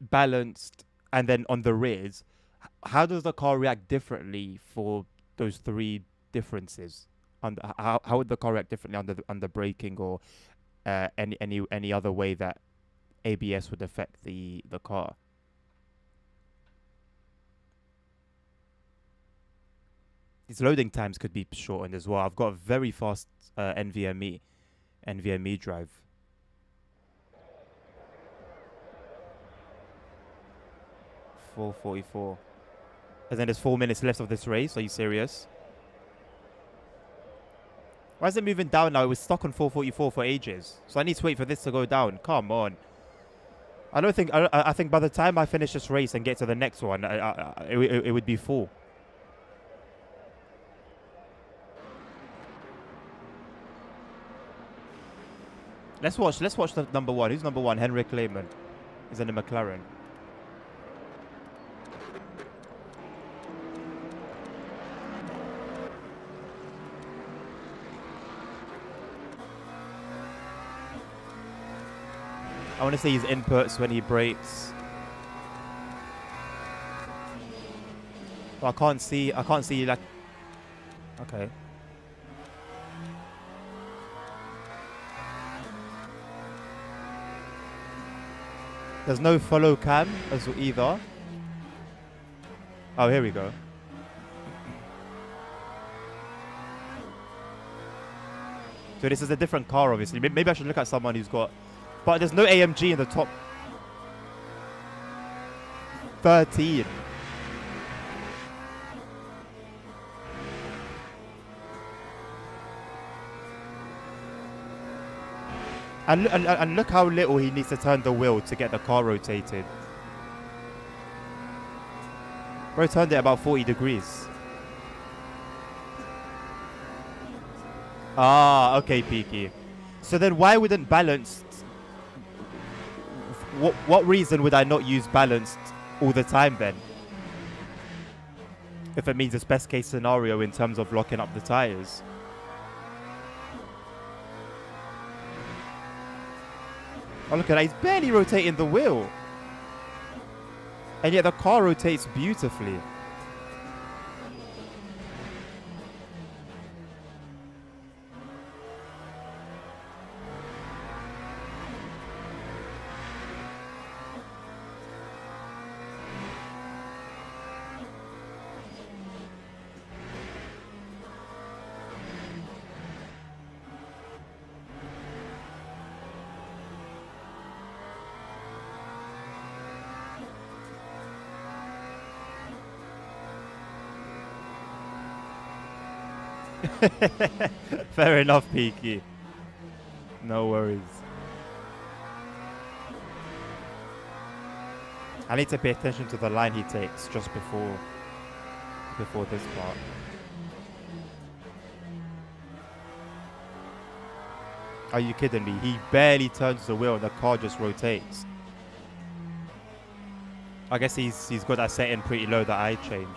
balanced and then on the rears, how does the car react differently for those three differences? How would the car react differently under braking or any other way that ABS would affect the car? These loading times could be shortened as well. I've got a very fast NVMe drive. 4:44. And then there's 4 minutes left of this race. Are you serious? Why is it moving down now? It was stuck on 4:44 for ages. So I need to wait for this to go down. Come on. I think by the time I finish this race and get to the next one, it would be full. Let's watch the number one. Who's number one? Henrik Lehmann. He's in a McLaren. I want to see his inputs when he brakes. Oh, I can't see like. Okay. There's no follow cam as well either. Oh, here we go. So this is a different car, obviously. Maybe I should look at someone who's got... But there's no AMG in the top 13. And look how little he needs to turn the wheel to get the car rotated. Bro turned it about 40 degrees. Ah, okay, Peaky. So then why wouldn't balanced... What reason would I not use balanced all the time then? If it means it's best case scenario in terms of locking up the tyres. Oh, look at that. He's barely rotating the wheel. And yet the car rotates beautifully. Fair enough, Peaky. No worries. I need to pay attention to the line he takes just before this part. Are you kidding me? He barely turns the wheel and the car just rotates. I guess he's got that setting pretty low that I changed.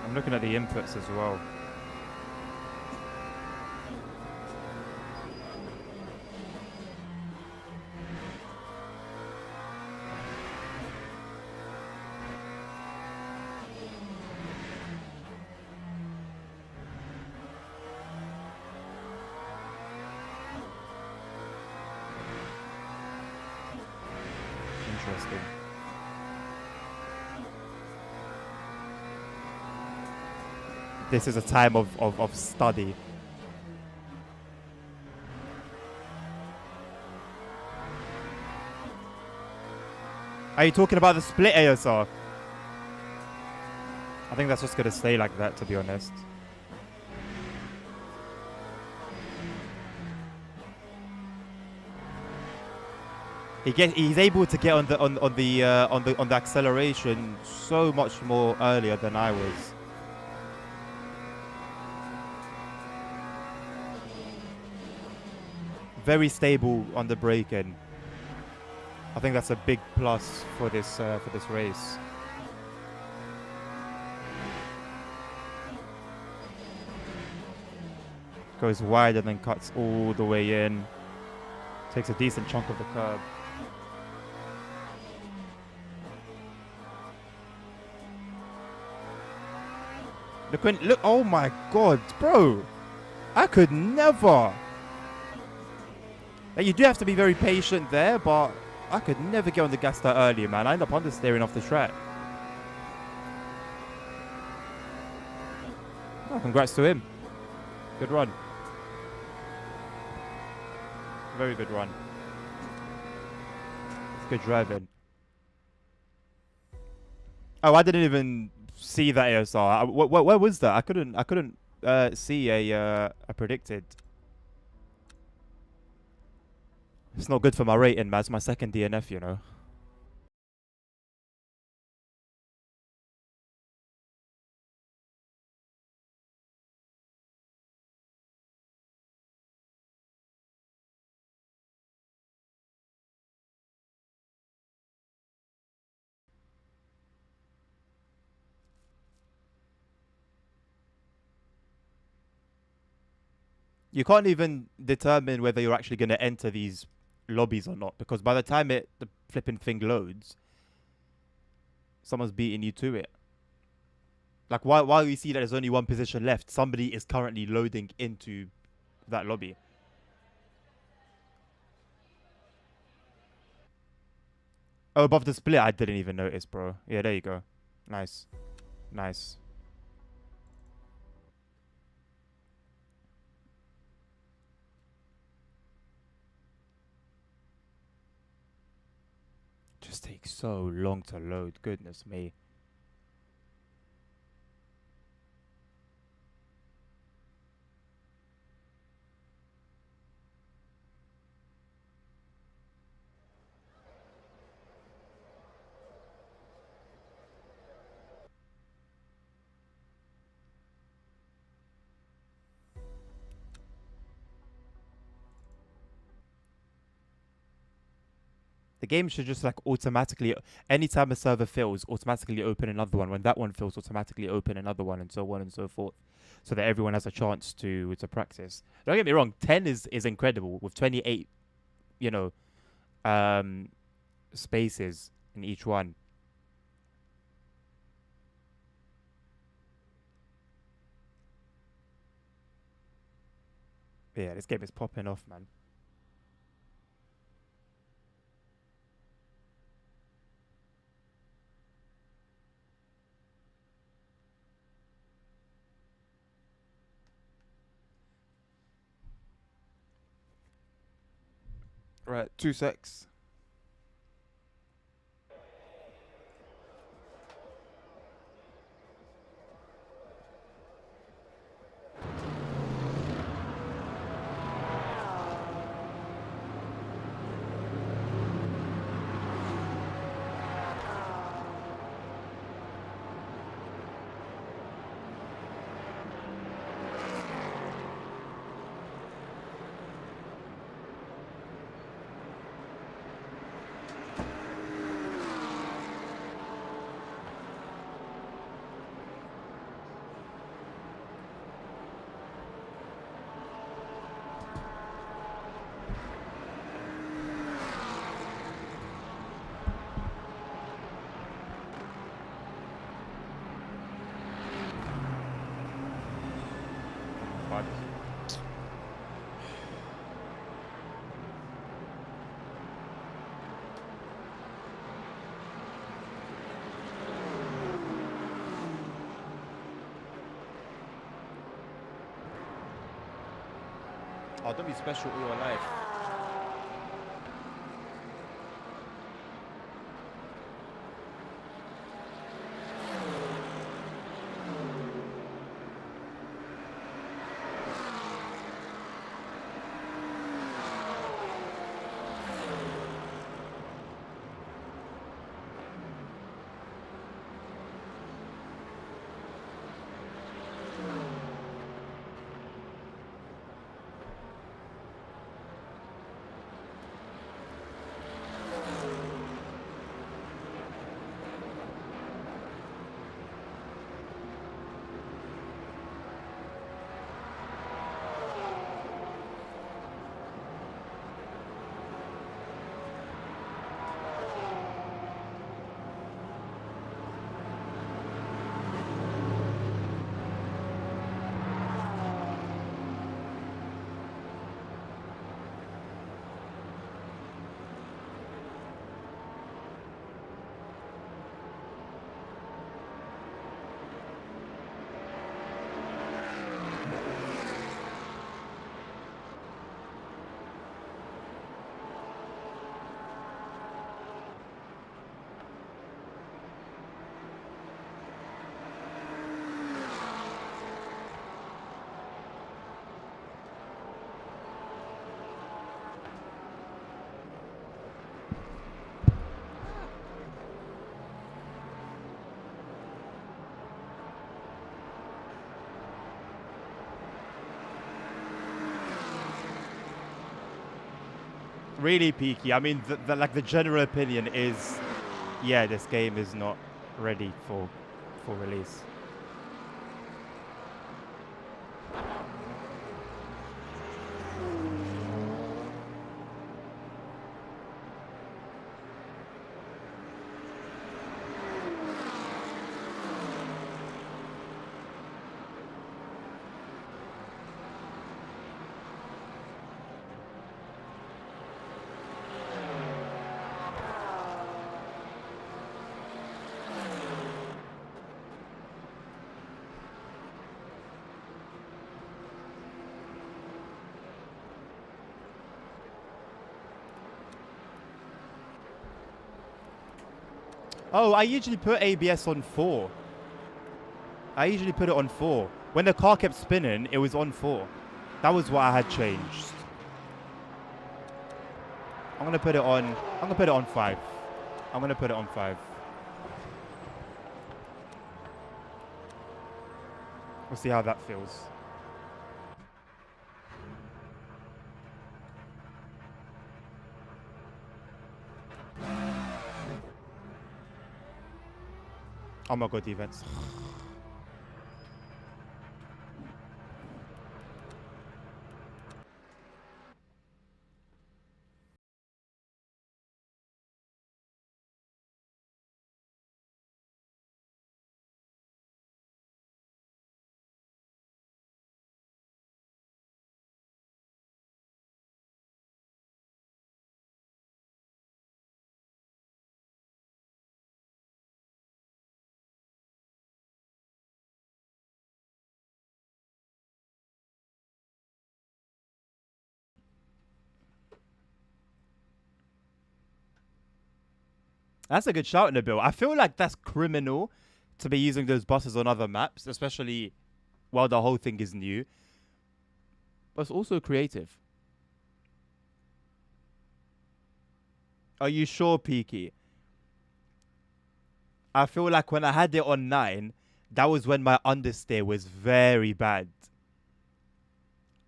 I'm looking at the inputs as well. Interesting. This is a time of study. Are you talking about the split ASR? I think that's just going to stay like that, to be honest. He's able to get on the acceleration so much more earlier than I was. Very stable on the braking. I think that's a big plus for this race. Goes wide and then cuts all the way in. Takes a decent chunk of the curb. Look, oh my god, bro. I could never. Like, you do have to be very patient there, but I could never get on the gas that early, man. I end up understeering off the track. Oh, congrats to him. Good run. Very good run. Good driving. Oh, I didn't even see that ASR. Where was that? I couldn't see a predicted. It's not good for my rating, man. It's my second DNF, you know. You can't even determine whether you're actually going to enter these lobbies or not, because by the time the flipping thing loads, someone's beating you to it. Like, while you see that there's only one position left, somebody is currently loading into that lobby. Oh, above the split, I didn't even notice, bro. Yeah, there you go. Nice. Nice. just takes so long to load. Goodness me. The game should just like automatically, anytime a server fills, automatically open another one. When that one fills, automatically open another one, and so on and so forth, so that everyone has a chance to practice. Don't get me wrong, 10 is incredible with 28, you know, um, spaces in each one. But yeah, this game is popping off, man. Right, 2 secs. Oh, don't be special all your life. Really peaky. I mean, the general opinion is, yeah, this game is not ready for release. Oh, I usually put ABS on 4. I usually put it on 4. When the car kept spinning, it was on 4. That was what I had changed. I'm gonna put it on 5. I'm gonna put it on 5. We'll see how that feels. Oh my god, defense. That's a good shout in the bill. I feel like that's criminal to be using those buses on other maps, especially while the whole thing is new. But it's also creative. Are you sure, Peaky? I feel like when I had it on 9, that was when my understeer was very bad.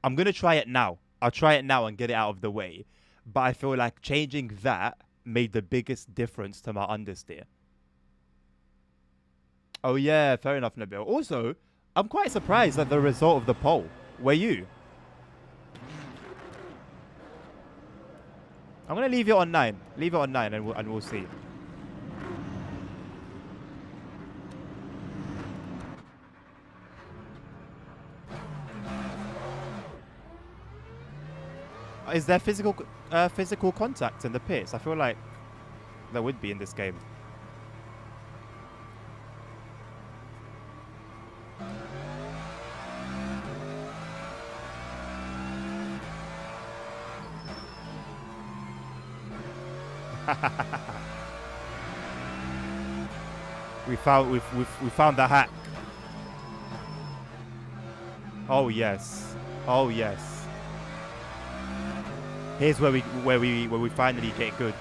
I'm going to try it now. I'll try it now and get it out of the way. But I feel like changing that made the biggest difference to my understeer. Oh, yeah, fair enough, Nabil. Also, I'm quite surprised at the result of the poll. Were you? I'm going to leave it on 9. Leave it on 9 and we'll see. Is there physical contact in the pits? I feel like there would be in this game. we found the hack. Oh yes. Oh yes. Here's where we finally get good.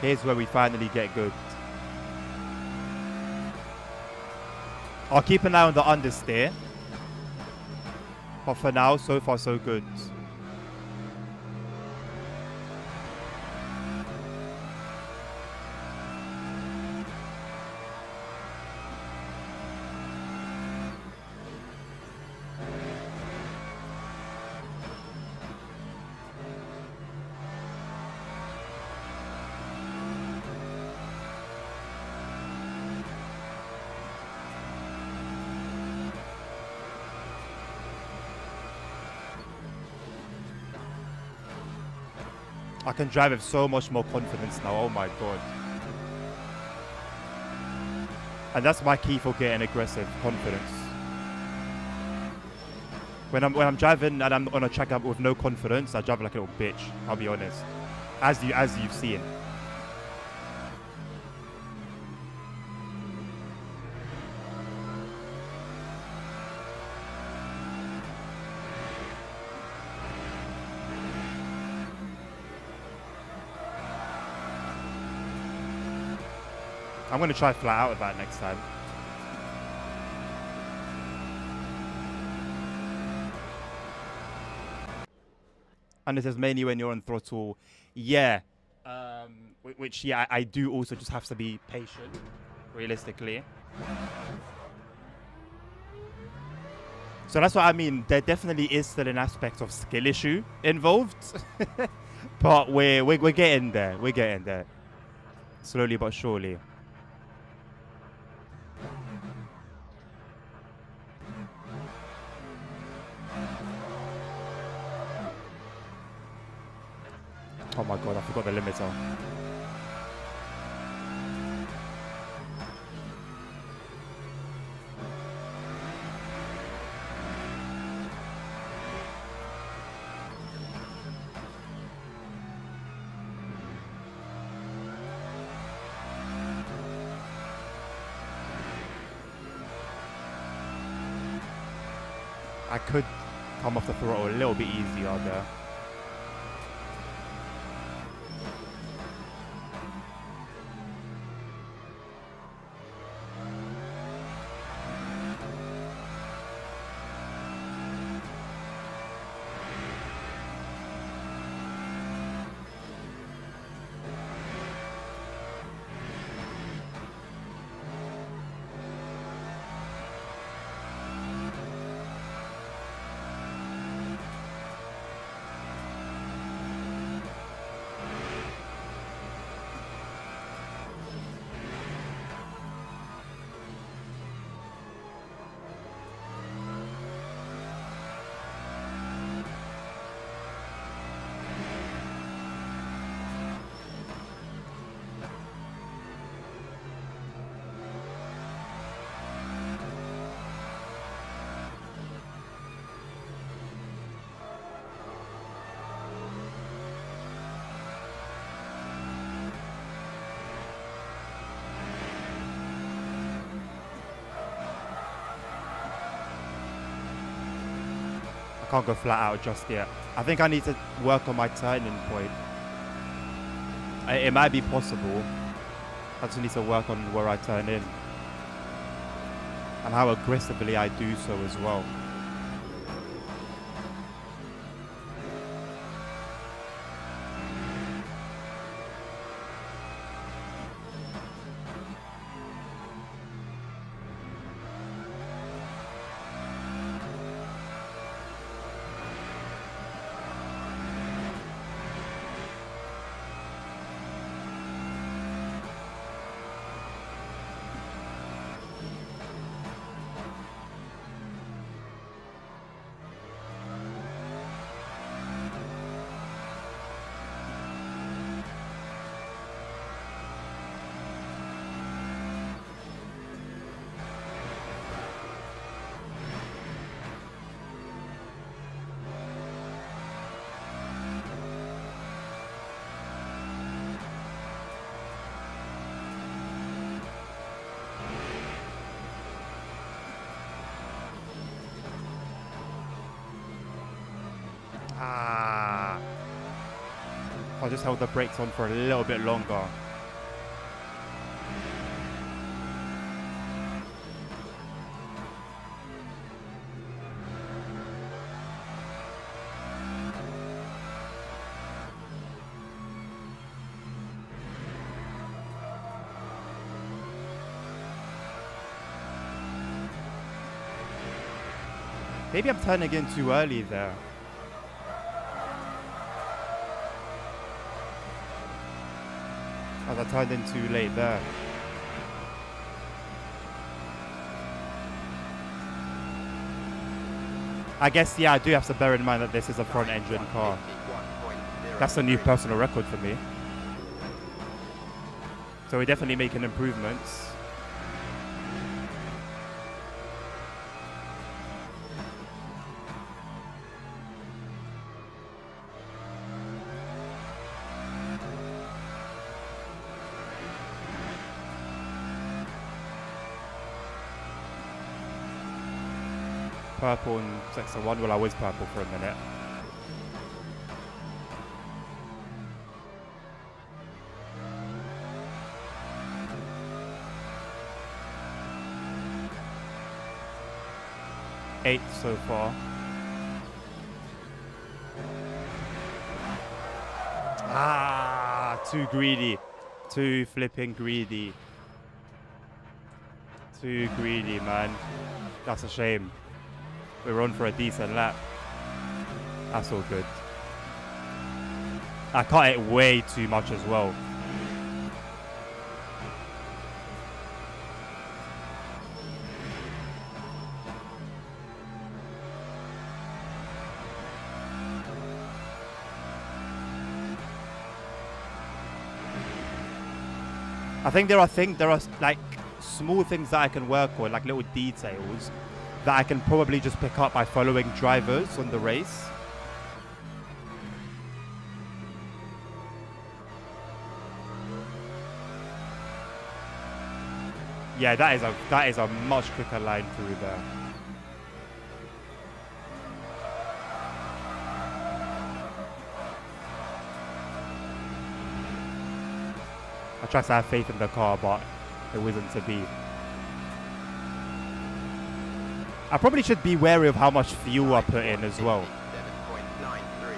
Here's where we finally get good. I'll keep an eye on the understeer. But for now, so far so good. I can drive with so much more confidence now. Oh my god. And that's my key for getting aggressive, confidence. When I'm driving and I'm on a track with no confidence, I drive like a little bitch, I'll be honest. As you've seen. I'm going to try flat out with that next time. And it says mainly when you're on throttle. Yeah. Which, yeah, I do also just have to be patient, realistically. So that's what I mean. There definitely is still an aspect of skill issue involved. But we're getting there. We're getting there. Slowly but surely. Oh my god, I forgot the limiter. could come off the throttle a little bit easier there. I can't go flat out just yet. I think I need to work on my turning point. It might be possible. I just need to work on where I turn in and how aggressively I do so as well. I just held the brakes on for a little bit longer. Maybe I'm turning in too early there. As I turned in too late there. I guess, yeah, I do have to bear in mind that this is a front engine car. That's a new personal record for me. So we're definitely making improvements. Purple in sector 1. Well, I was purple for a minute. Eighth so far. Too greedy. Too flipping greedy. Too greedy, man. That's a shame. We're on for a decent lap. That's all good. I cut it way too much as well. I think there are like small things that I can work on, like little details that I can probably just pick up by following drivers on the race. Yeah, that is a much quicker line through there. I tried to have faith in the car, but it wasn't to be. I probably should be wary of how much fuel I put in as well. 7.93.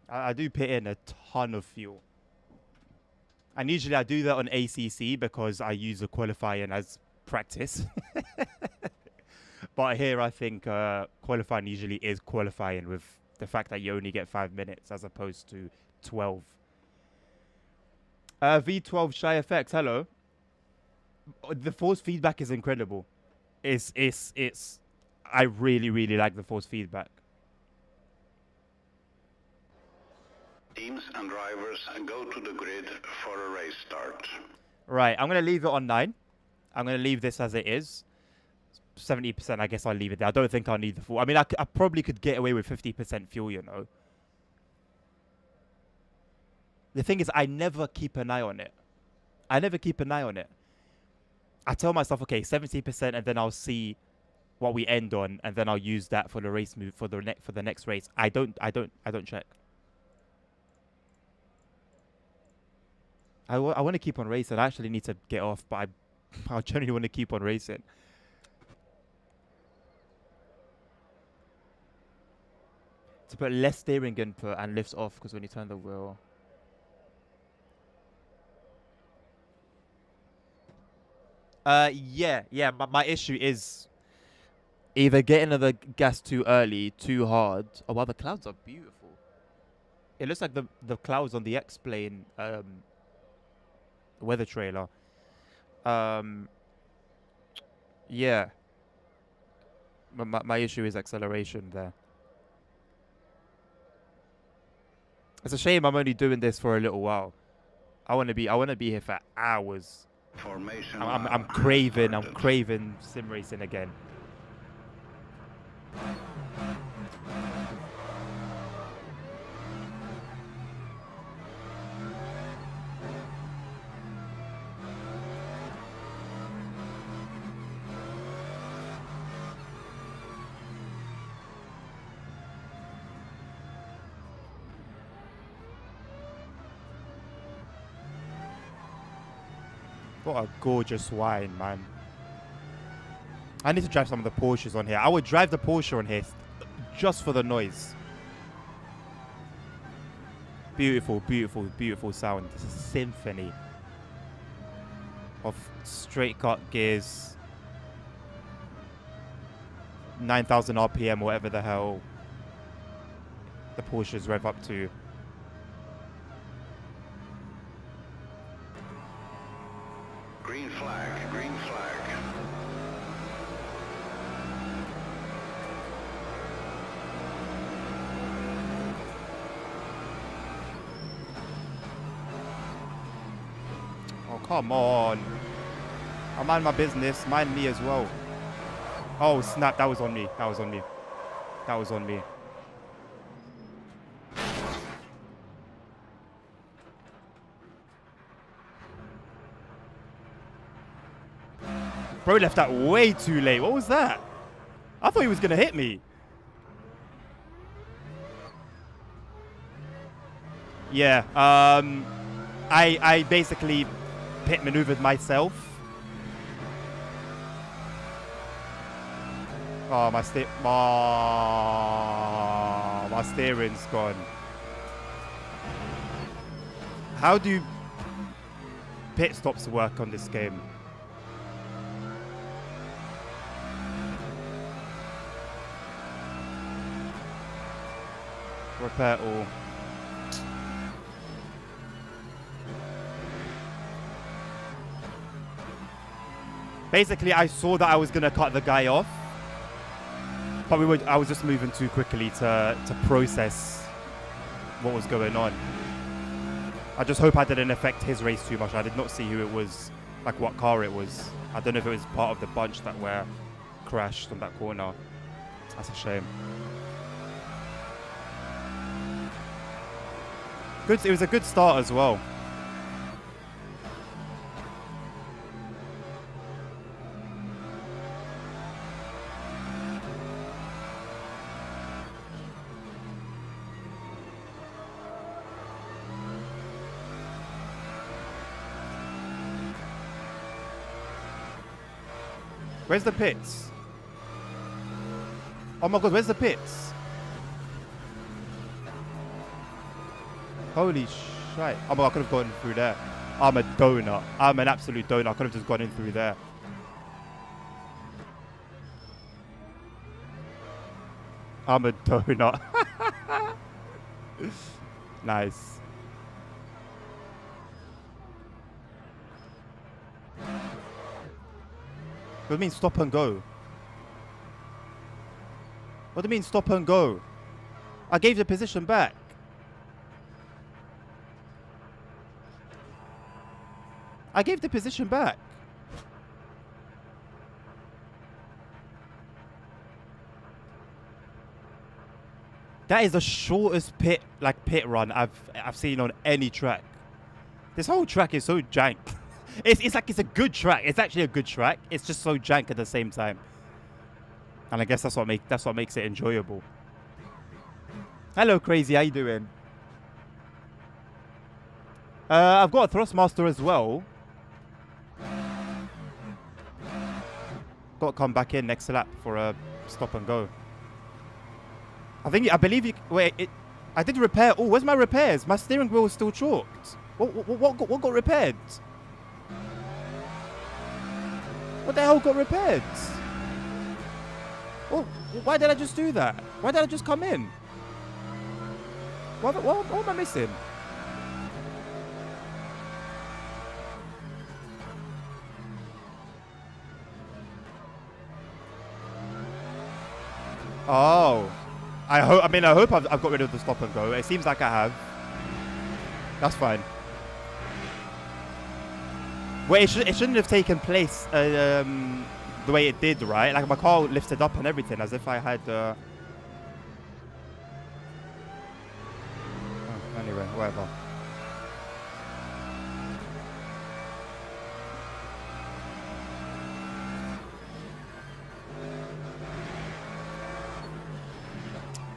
I do put in a ton of fuel. And usually I do that on ACC because I use the qualifying as practice. But here I think qualifying usually is qualifying with the fact that you only get 5 minutes as opposed to 12. V12 Shy FX, hello. The force feedback is incredible. I really, really like the force feedback. Teams and drivers go to the grid for a race start. Right, I'm going to leave it on 9. I'm going to leave this as it is. 70%, I guess I'll leave it there. I don't think I'll need the full. I mean, I probably could get away with 50% fuel, you know. The thing is, I never keep an eye on it. I tell myself, okay, 70%, and then I'll see what we end on, and then I'll use that for the race move for the next race. I don't check. I want to keep on racing. I actually need to get off, but I generally want to keep on racing. To put less steering input and lifts off, because when you turn the wheel. Yeah. My issue is either getting the gas too early, too hard. Oh wow, the clouds are beautiful. It looks like the clouds on the X-Plane weather trailer. Yeah. My issue is acceleration there. It's a shame I'm only doing this for a little while. I want to be here for hours. Formation. I'm craving sim racing again. What a gorgeous wine, man. I need to drive some of the Porsches on here. I would drive the Porsche on here just for the noise. Beautiful, beautiful, beautiful sound. It's a symphony of straight cut gears, 9,000 RPM, whatever the hell the Porsches rev up to. Green flag, green flag. Oh, come on. I mind my business. Mind me as well. Oh, snap. That was on me. That was on me. That was on me. Bro left that way too late. What was that? I thought he was going to hit me. Yeah. I basically pit maneuvered myself. Oh, my steering's gone. How do pit stops work on this game? Repair all. Basically, I saw that I was going to cut the guy off. But I was just moving too quickly to process what was going on. I just hope I didn't affect his race too much. I did not see who it was, like what car it was. I don't know if it was part of the bunch that were crashed on that corner. That's a shame. Good. It was a good start as well. Where's the pits? Oh my god, where's the pits? Holy shit. Oh my god, I could have gone through there. I'm a donut. I'm an absolute donut. I could have just gone in through there. I'm a donut. Nice. What do you mean stop and go? What do you mean stop and go? I gave the position back. I gave the position back. That is the shortest pit run I've seen on any track. This whole track is so jank. It's like it's a good track. It's actually a good track. It's just so jank at the same time. And I guess that's what makes it enjoyable. Hello, Crazy. How you doing? I've got a Thrustmaster as well. Got to come back in next lap for a stop and go. I believe you. Wait, I did repair. Oh, where's my repairs? My steering wheel is still chalked. What got repaired? What the hell got repaired? Oh, why did I just do that? Why did I just come in? What am I missing? Oh. I hope I've got rid of the stop and go. It seems like I have. That's fine. Wait, it shouldn't have taken place the way it did, right? Like my car lifted up and everything, as if I had. Oh, anyway, whatever.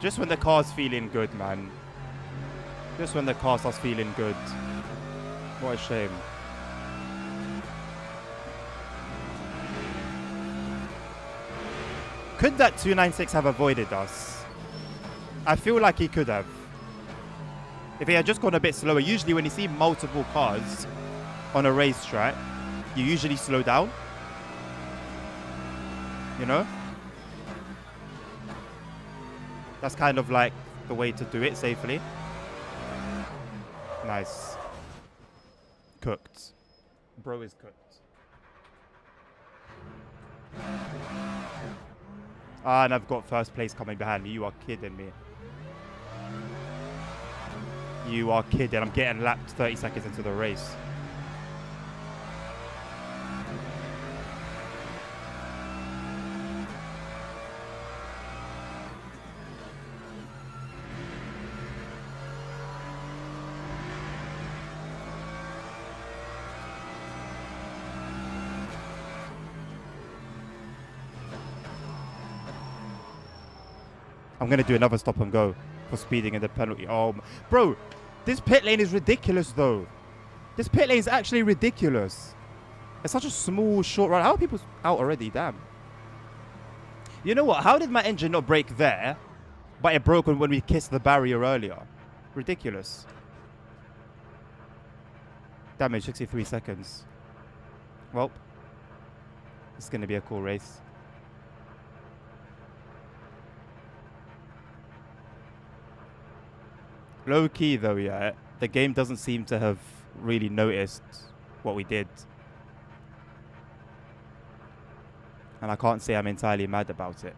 Just when the car's feeling good, man. Just when the car starts feeling good. What a shame. Could that 296 have avoided us? I feel like he could have. If he had just gone a bit slower. Usually when you see multiple cars on a racetrack, you usually slow down. You know? That's kind of like the way to do it safely. Nice. Cooked. Bro is cooked. Ah, and I've got first place coming behind me. You are kidding me. You are kidding. I'm getting lapped 30 seconds into the race. I'm going to do another stop and go for speeding in the penalty. Oh, bro, this pit lane is ridiculous, though. This pit lane is actually ridiculous. It's such a small, short run. How are people out already? Damn. You know what? How did my engine not break there, but it broke when we kissed the barrier earlier? Ridiculous. Damage, 63 seconds. Well, it's going to be a cool race. Low key though, yeah, the game doesn't seem to have really noticed what we did. And I can't say I'm entirely mad about it.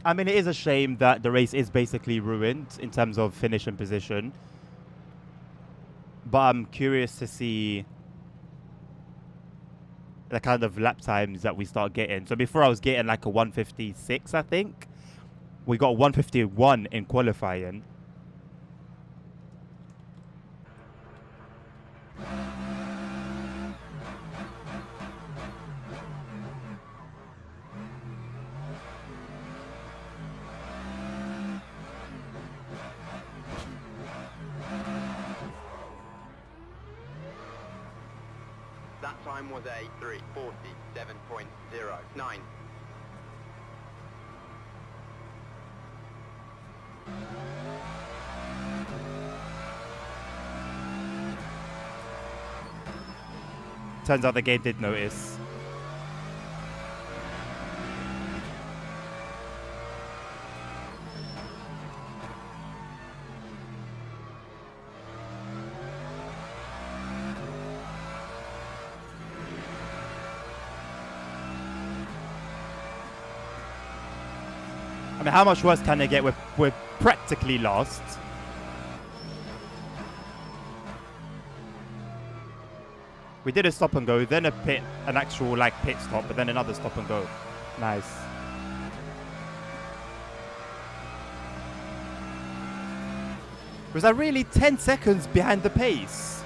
I mean, it is a shame that the race is basically ruined in terms of finish and position. But I'm curious to see the kind of lap times that we start getting. So before I was getting like a 156, I think. We got 151 in qualifying. time was a 3:47.09. Turns out the game did notice. I mean, how much worse can they get? We're practically lost. We did a stop and go, then an actual like pit stop, but then another stop and go. Nice. Was I really 10 seconds behind the pace?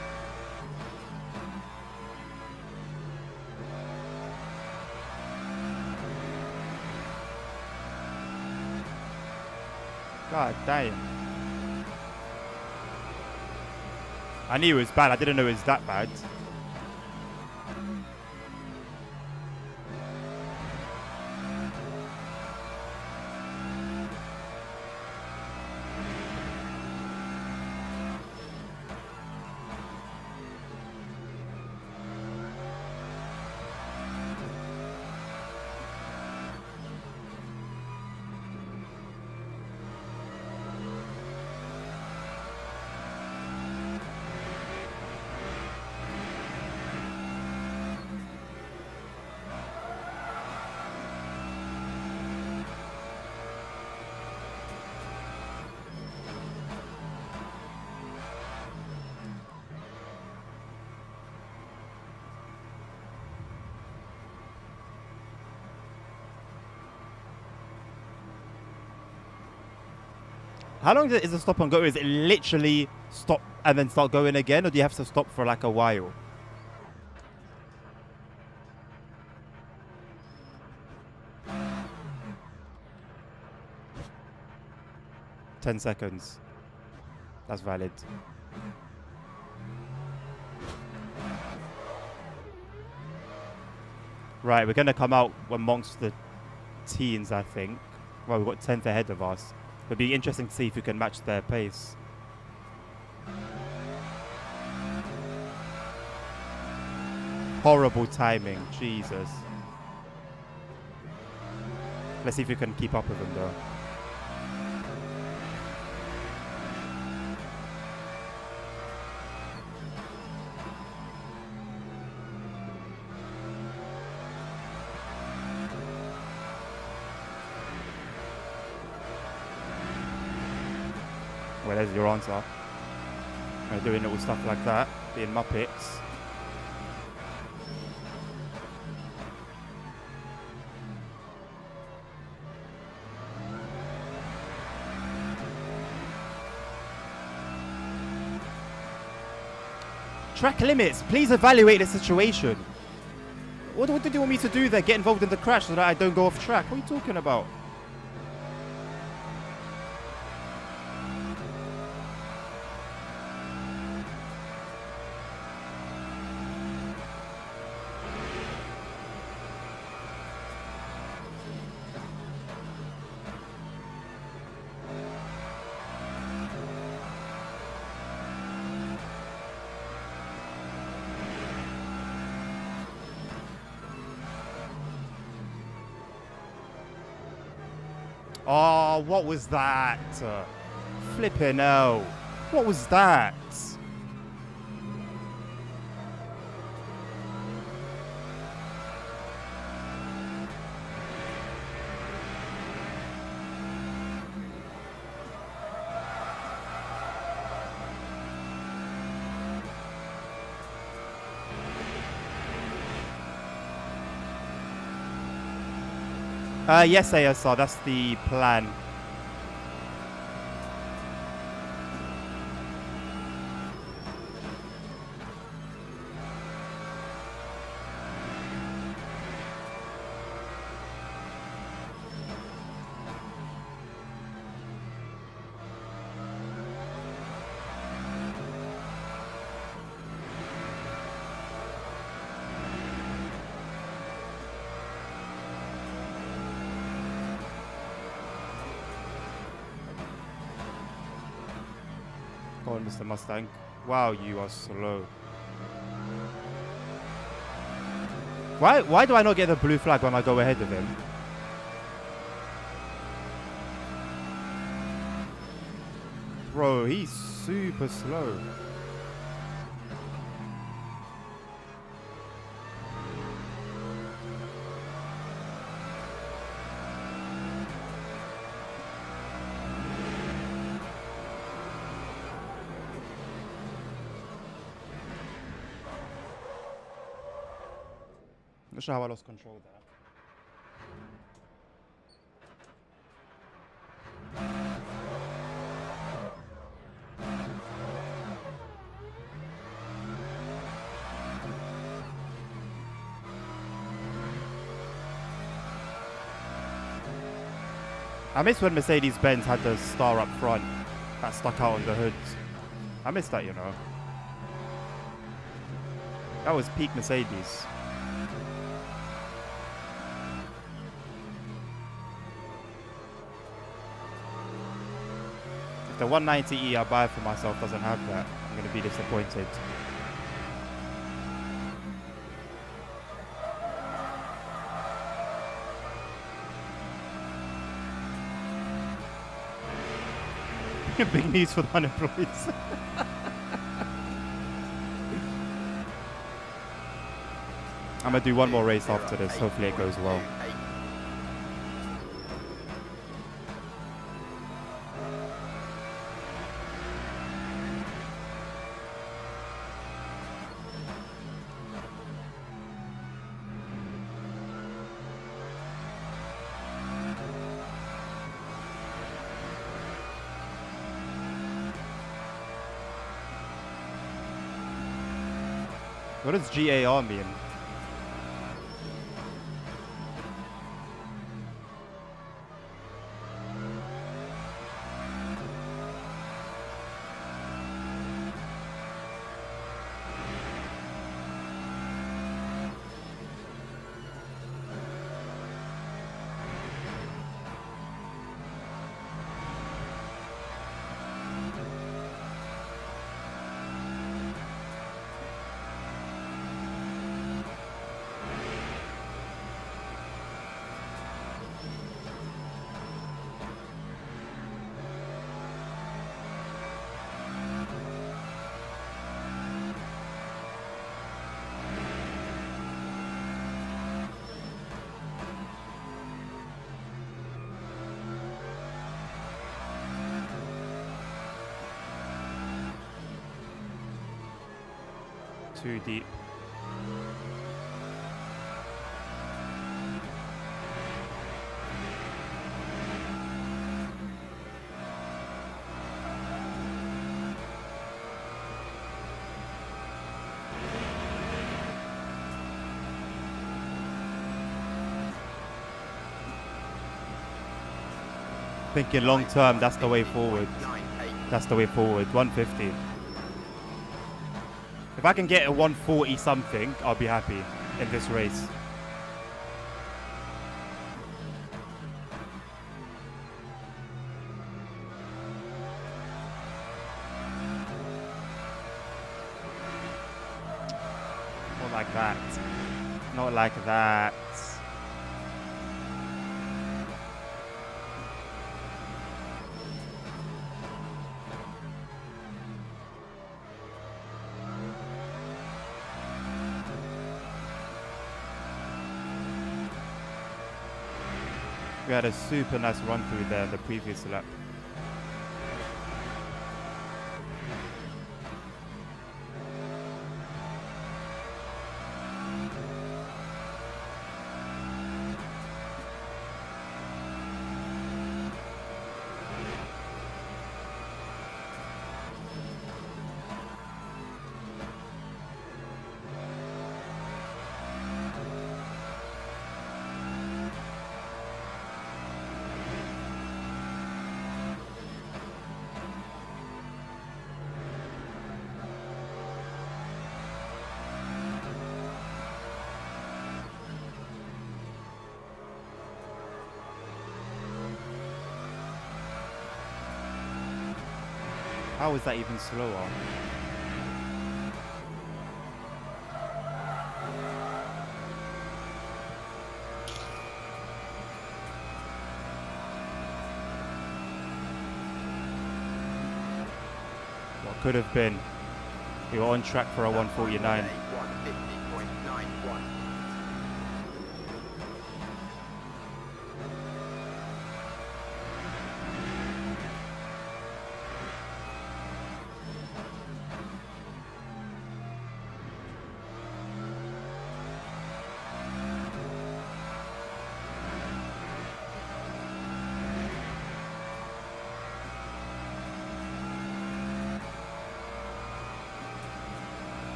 God damn. I knew it was bad. I didn't know it was that bad. How long is the stop and go? Is it literally stop and then start going again, or do you have to stop for like a while? "10 seconds. That's valid. Right, we're going to come out amongst the teens, I think. Well, we've got 10th ahead of us. It'd be interesting to see if we can match their pace. Horrible timing. Jesus. Let's see if we can keep up with them, though. Well, there's your answer. Doing little stuff like that, being Muppets. Track limits. Please evaluate the situation. What do you want me to do there? Get involved in the crash so that I don't go off track? What are you talking about? Oh, what was that? Flippin' hell. What was that? Yes, ASR, that's the plan. Go on, Mr. Mustang. Wow, you are slow. Why do I not get the blue flag when I go ahead of him? Bro, he's super slow. Not sure how I lost control there. I miss when Mercedes-Benz had the star up front that stuck out on the hoods. I miss that, you know. That was peak Mercedes. If the 190E I buy for myself doesn't have that, I'm going to be disappointed. Big news for the unemployed. I'm going to do one more race after this. Hopefully it goes well. What does GAR mean? Too deep. Thinking long term, that's the way forward. That's the way forward. 150. If I can get a 140 something, I'll be happy in this race. Not like that. Not like that. We had a super nice run through there the previous lap. How is that even slower? What could have been? We were on track for a 149. 150.91.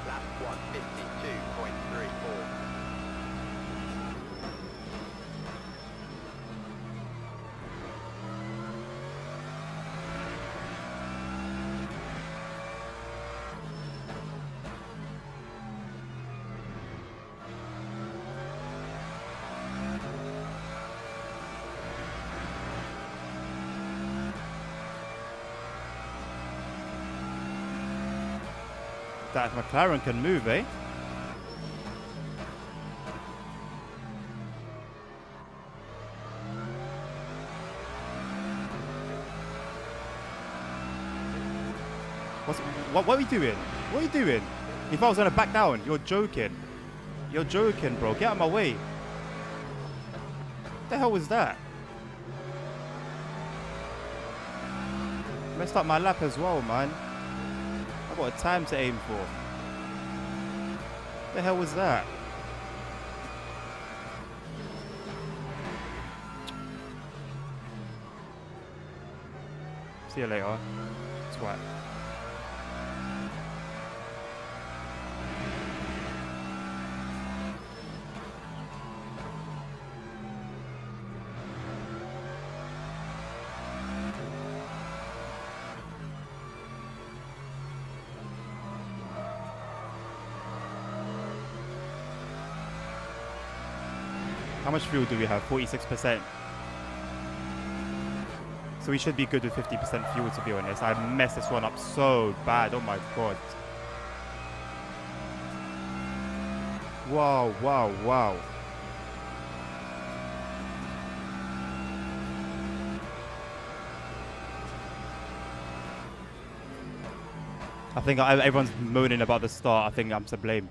Lap 152.34. That McLaren can move, eh? What are we doing? What are you doing? If I was gonna back down, you're joking. You're joking, bro. Get out of my way. What the hell was that? Messed up my lap as well, man. I got a time to aim for. What the hell was that? See you later. Twat. How much fuel do we have? 46%. So we should be good with 50% fuel, to be honest. I messed this one up so bad. Oh my god. Wow, wow, wow. I think everyone's moaning about the start. I think I'm to blame.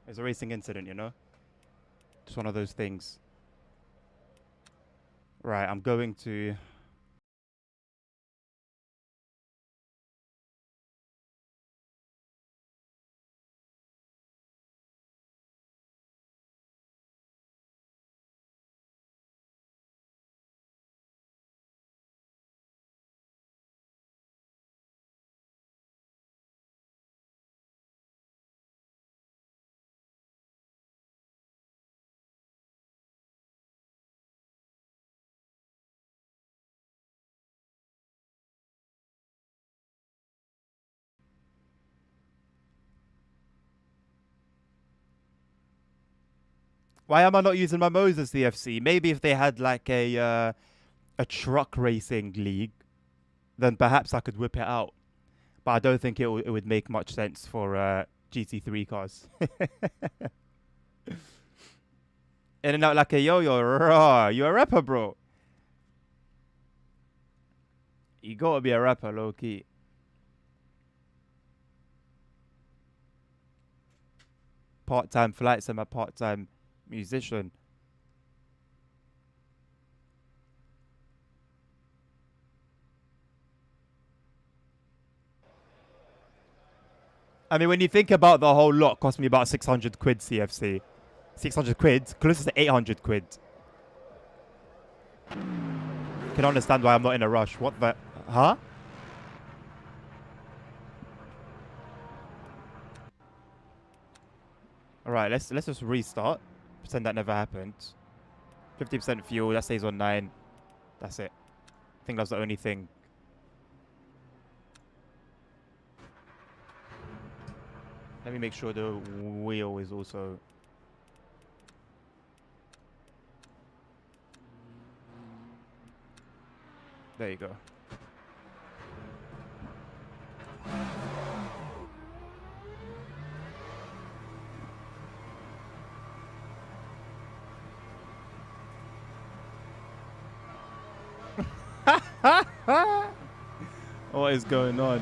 It's a racing incident, you know? Just one of those things. Right, I'm going to Why am I not using my Moses CFC? Maybe if they had like a truck racing league, then perhaps I could whip it out. But I don't think it would make much sense for GT3 cars. In and out like a yo-yo. Raw. You a rapper, bro. You gotta be a rapper, low-key. Part-time flights and a part-time musician. I mean, when you think about the whole lot, cost me about 600 quid CFC. 600 quid? Closer to 800 quid. You can understand why I'm not in a rush. What the... Huh? Alright, let's just restart. Pretend that never happened. 50% fuel, that stays on 9. That's it. I think that's the only thing. Let me make sure the wheel is also... There you go. What is going on?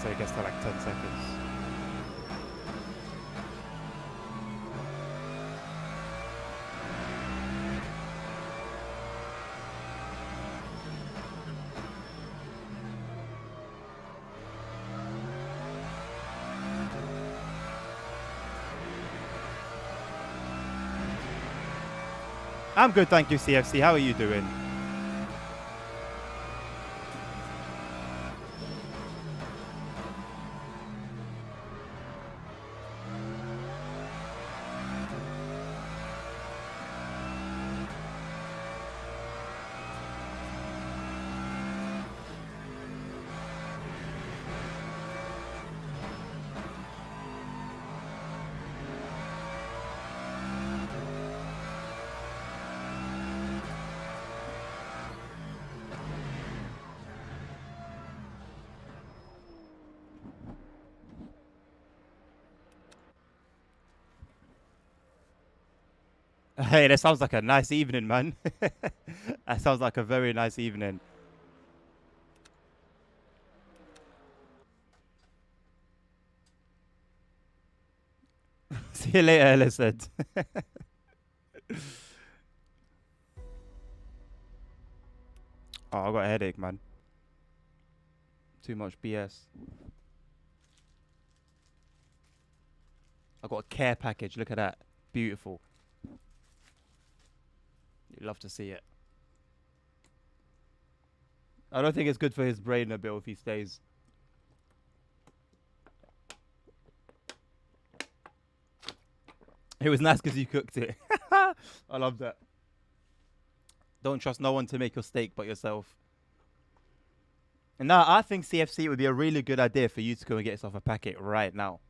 So it gets to like 10 seconds. I'm good, thank you, CFC. How are you doing? Hey, that sounds like a nice evening, man. That sounds like a very nice evening. See you later, Ella said. Oh, I got a headache, man. Too much BS. I got a care package. Look at that. Beautiful. You'd love to see it. I don't think it's good for his brain, Nabil, if he stays. It was nice because you cooked it. I love that. Don't trust no one to make your steak but yourself. And now I think CFC would be a really good idea for you to go and get yourself a packet right now.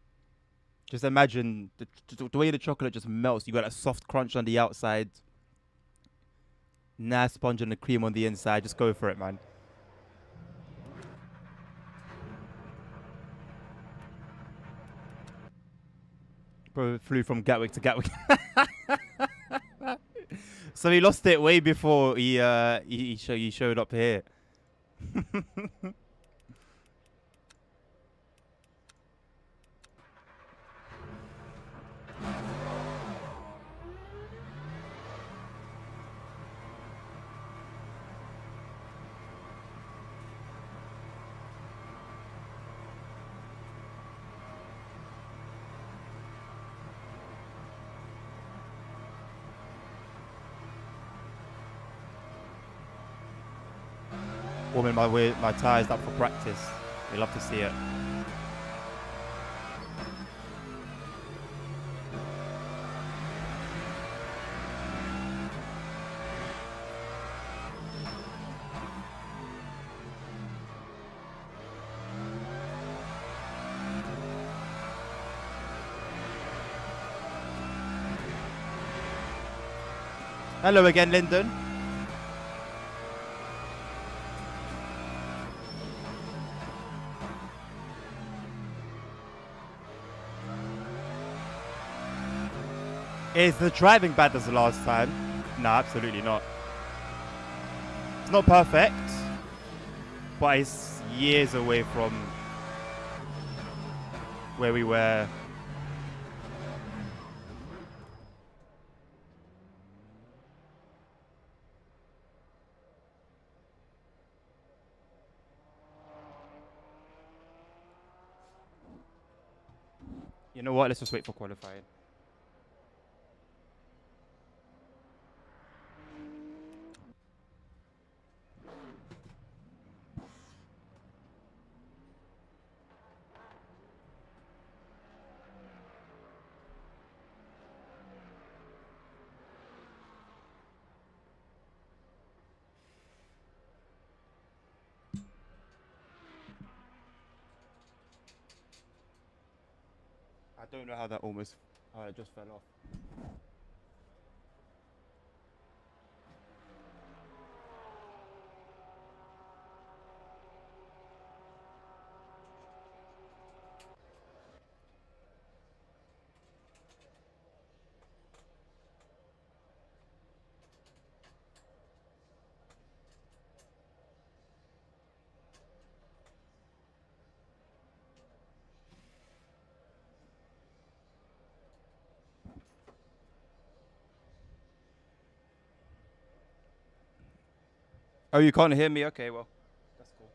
Just imagine the way the chocolate just melts. You got a soft crunch on the outside. Nice sponge and the cream on the inside. Just go for it, man. Bro flew from Gatwick to Gatwick. So he lost it way before he showed up here. Warming my tyres up for practice. We love to see it. Hello again, Lyndon. Is the driving bad as the last time? No, absolutely not. It's not perfect, but it's years away from where we were. You know what? Let's just wait for qualifying. I don't know how how it just fell off. Oh, you can't hear me? Okay, well, that's cool.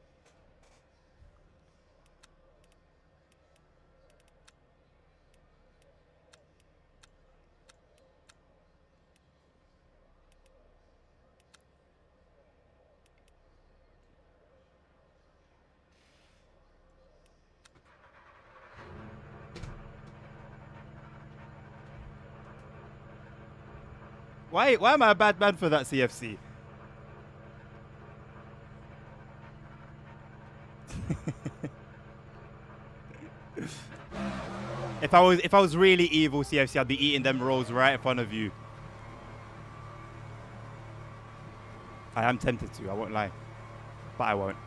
Why am I a bad man for that, CFC? If I was really evil, CFC, I'd be eating them rolls right in front of you. I am tempted to, I won't lie. But I won't.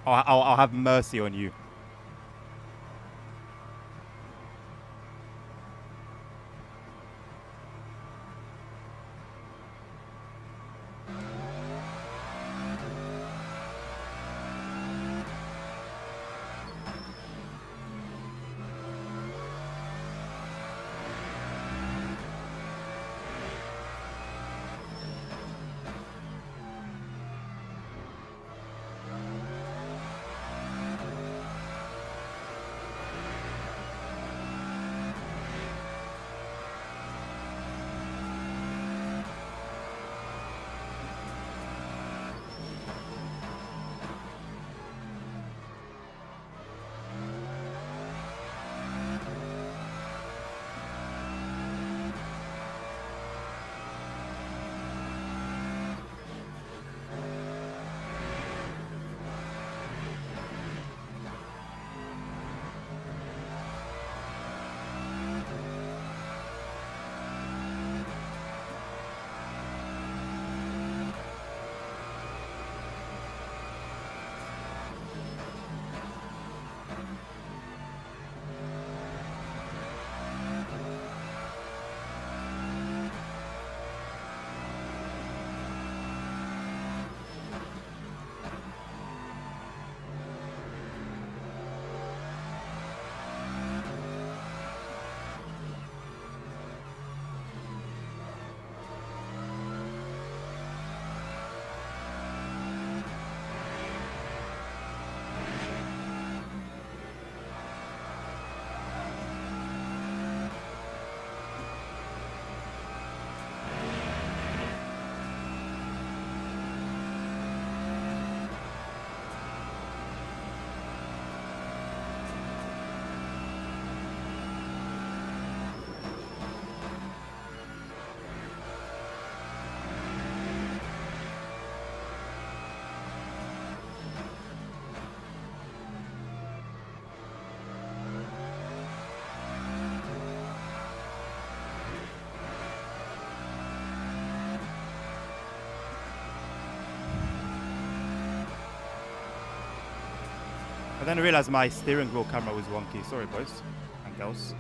I'll have mercy on you. I then realized my steering wheel camera was wonky. Sorry, boys and girls.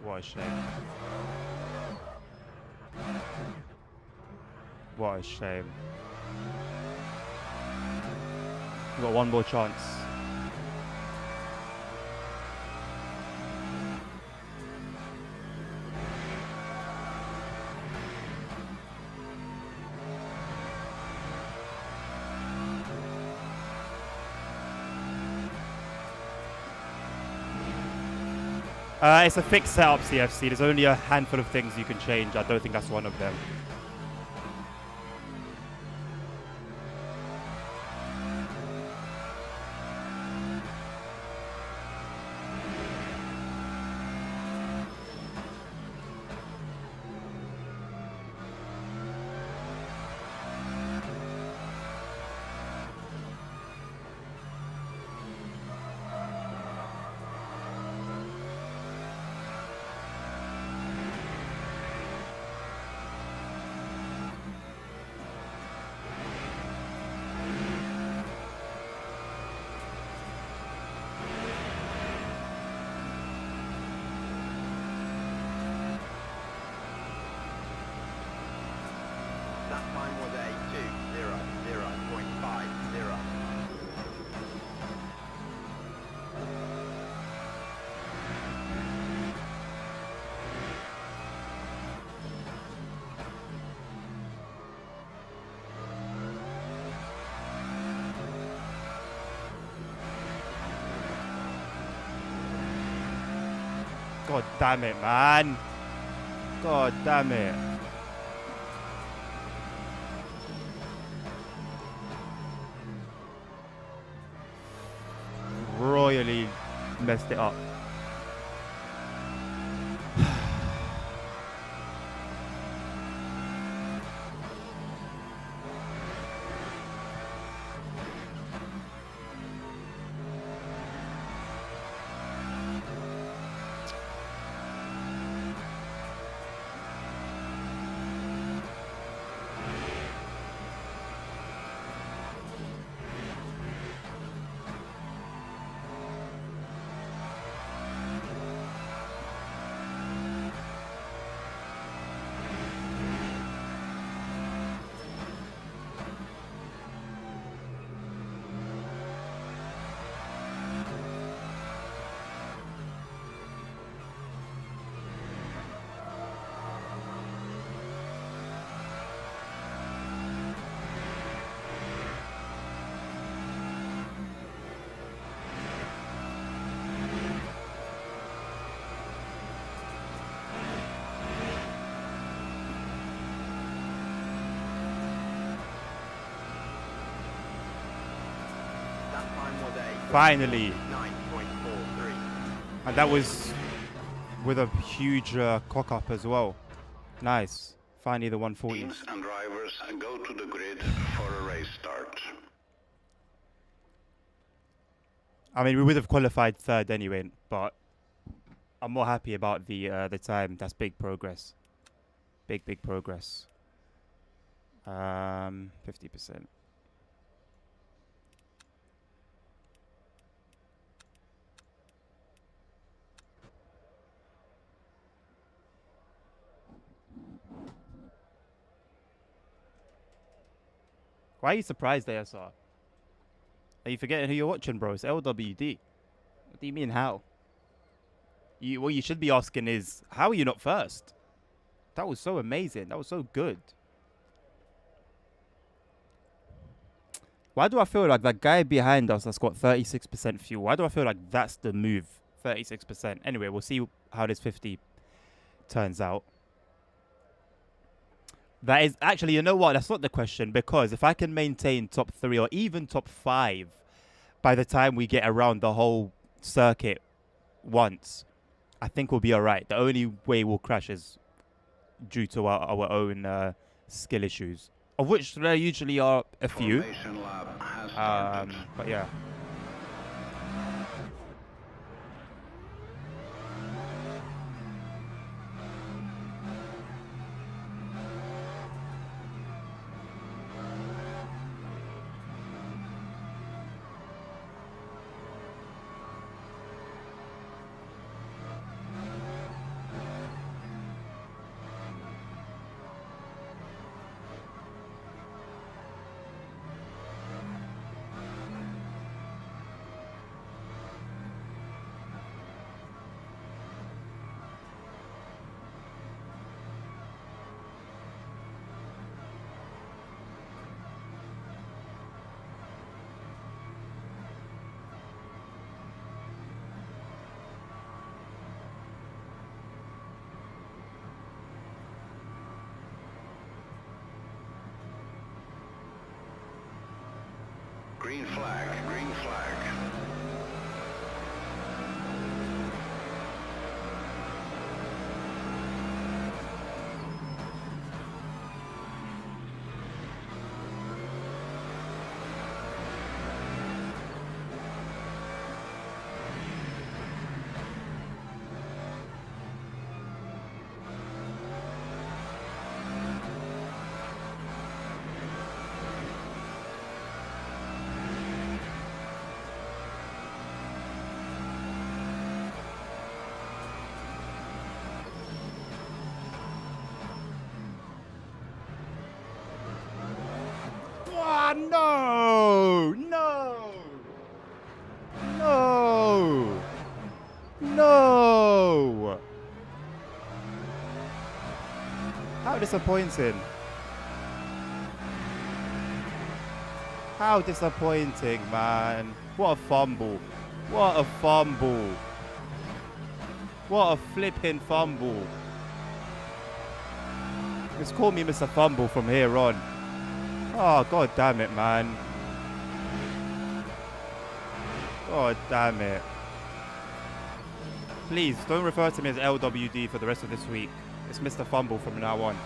What a shame. What a shame. We've got one more chance. It's a fixed setup, CFC. There's only a handful of things you can change. I don't think that's one of them. That time was a 2:00.50. God damn it, man. God damn it. Royally messed it up. That time was a Finally. 9.43. And that was with a huge cock up as well. Nice. Finally the 140. Teams and drivers go to the grid for a race start. I mean, we would have qualified third anyway, but I'm more happy about the time. That's big progress. Big progress. 50%. Why are you surprised, ASR? Are you forgetting who you're watching, bro? It's LWD. What do you mean, how? What you should be asking is, how are you not first? That was so amazing. That was so good. Why do I feel like that guy behind us that's got 36% fuel? Why do I feel like that's the move? 36%. Anyway, we'll see how this 50 turns out. That is actually, you know what? That's not the question, because if I can maintain top 3 or even top 5 by the time we get around the whole circuit once, I think we'll be all right. The only way we'll crash is due to our own skill issues, of which there usually are a few. Formation lap has started. But yeah. Green flag, green flag. Oh, no! No! No! No! How disappointing. How disappointing, man. What a fumble. What a fumble. What a flipping fumble. Just call me Mr. Fumble from here on. Oh, god damn it, man. God damn it. Please, don't refer to me as LWD for the rest of this week. It's Mr. Fumble from now on.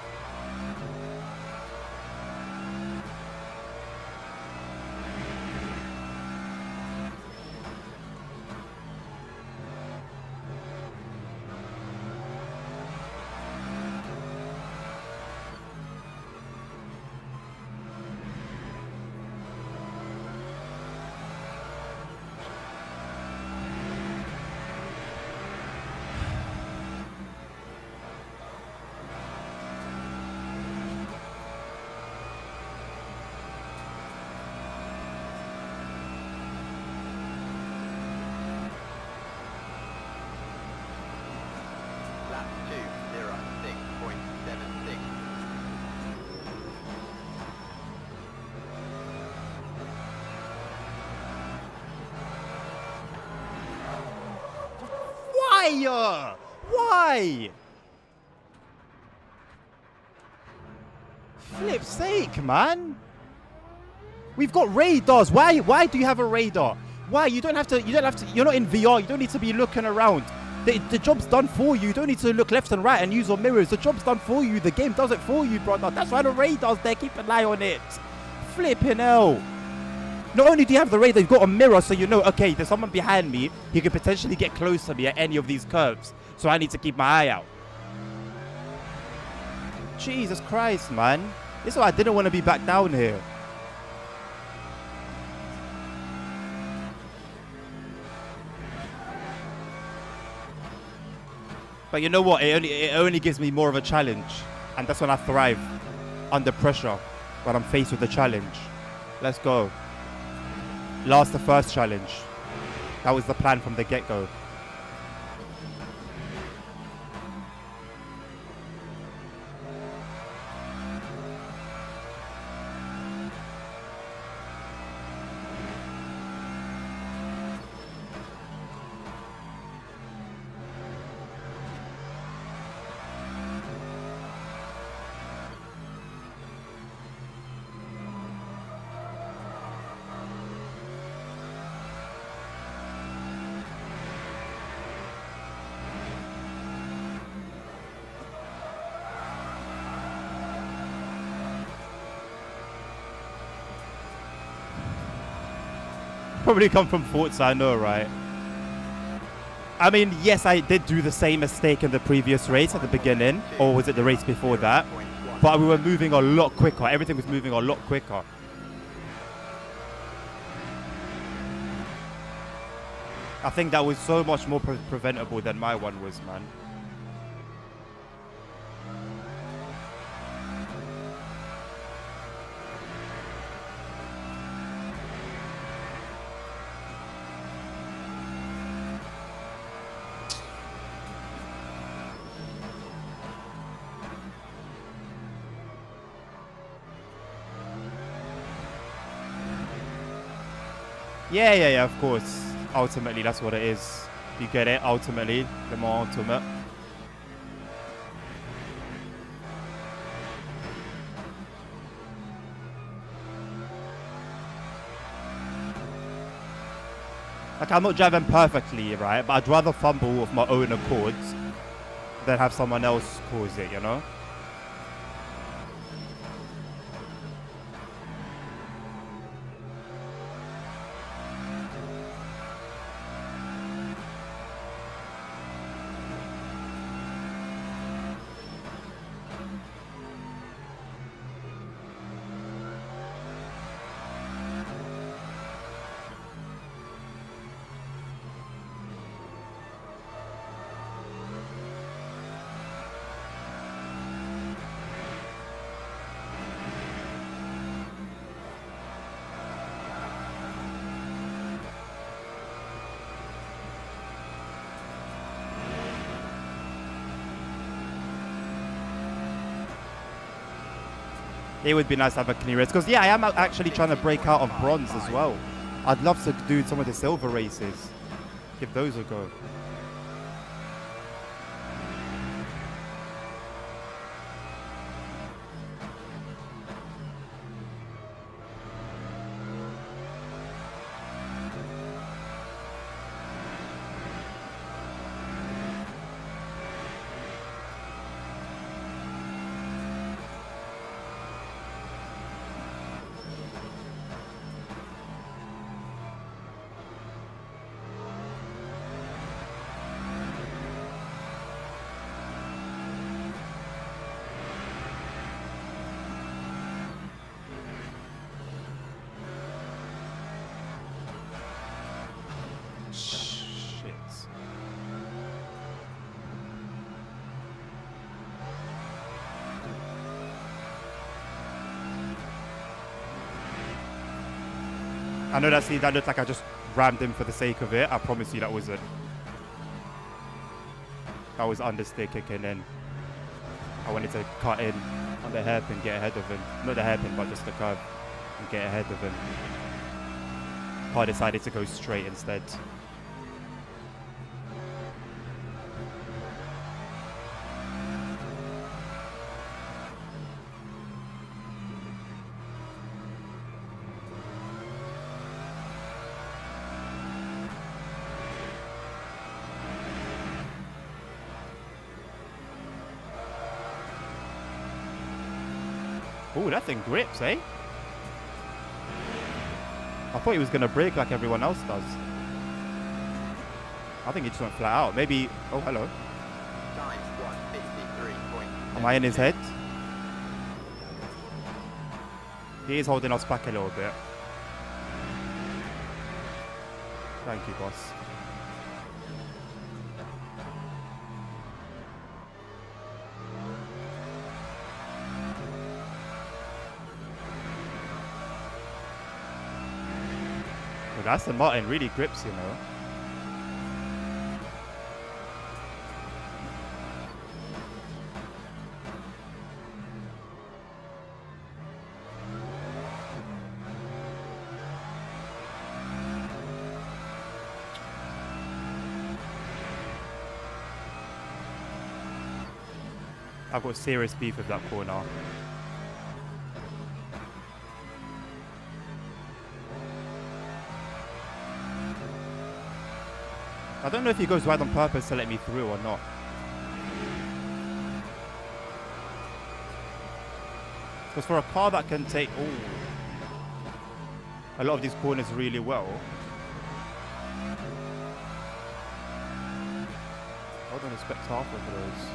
Lap 2:06.76. Why? Why? Flip's sake, man. We've got radars. Why do you have a radar? Why? You don't have to, you're not in VR. You don't need to be looking around. The job's done for you. You don't need to look left and right and use your mirrors. The job's done for you. The game does it for you, brother. That's why the radar's there. Keep an eye on it. Flipping hell. Not only do you have the radar, you've got a mirror so you know, okay, there's someone behind me. He could potentially get close to me at any of these curves. So I need to keep my eye out. Jesus Christ, man. This is why I didn't want to be back down here. But you know what? It only gives me more of a challenge. And that's when I thrive. Under pressure. When I'm faced with a challenge. Let's go. Last the first challenge. That was the plan from the get-go. Probably come from Forza, I know, right? I mean, yes, I did do the same mistake in the previous race at the beginning. Or was it the race before that? But we were moving a lot quicker. Everything was moving a lot quicker. I think that was so much more preventable than my one was, man. Yeah, of course. Ultimately, that's what it is. You get it? Ultimately, the more ultimate. Like, I'm not driving perfectly, right? But I'd rather fumble of my own accords than have someone else cause it, you know? It would be nice to have a clean race. Because, yeah, I am actually trying to break out of bronze as well. I'd love to do some of the silver races. Give those a go. Shit. I know that looked like I just rammed him for the sake of it. I promise you that wasn't. That was understeer kicking in. I wanted to cut in on the hairpin, get ahead of him. Not the hairpin, but just the curve and get ahead of him. I decided to go straight instead. Oh, that thing grips, eh? I thought he was going to brake like everyone else does. I think he just went flat out. Maybe... Oh, hello. Time 153.2. Am I in his head? He is holding us back a little bit. Thank you, boss. But Aston Martin really grips, you know. I've got serious beef with that corner. I don't know if he goes wide on purpose to let me through or not. Because for a car that can take a lot of these corners really well, I don't expect half of those.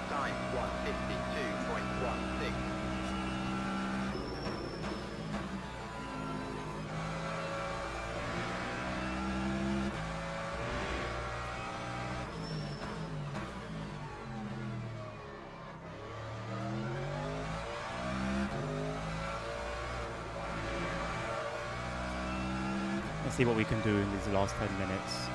Time 152.16. see what we can do in these last 10 minutes.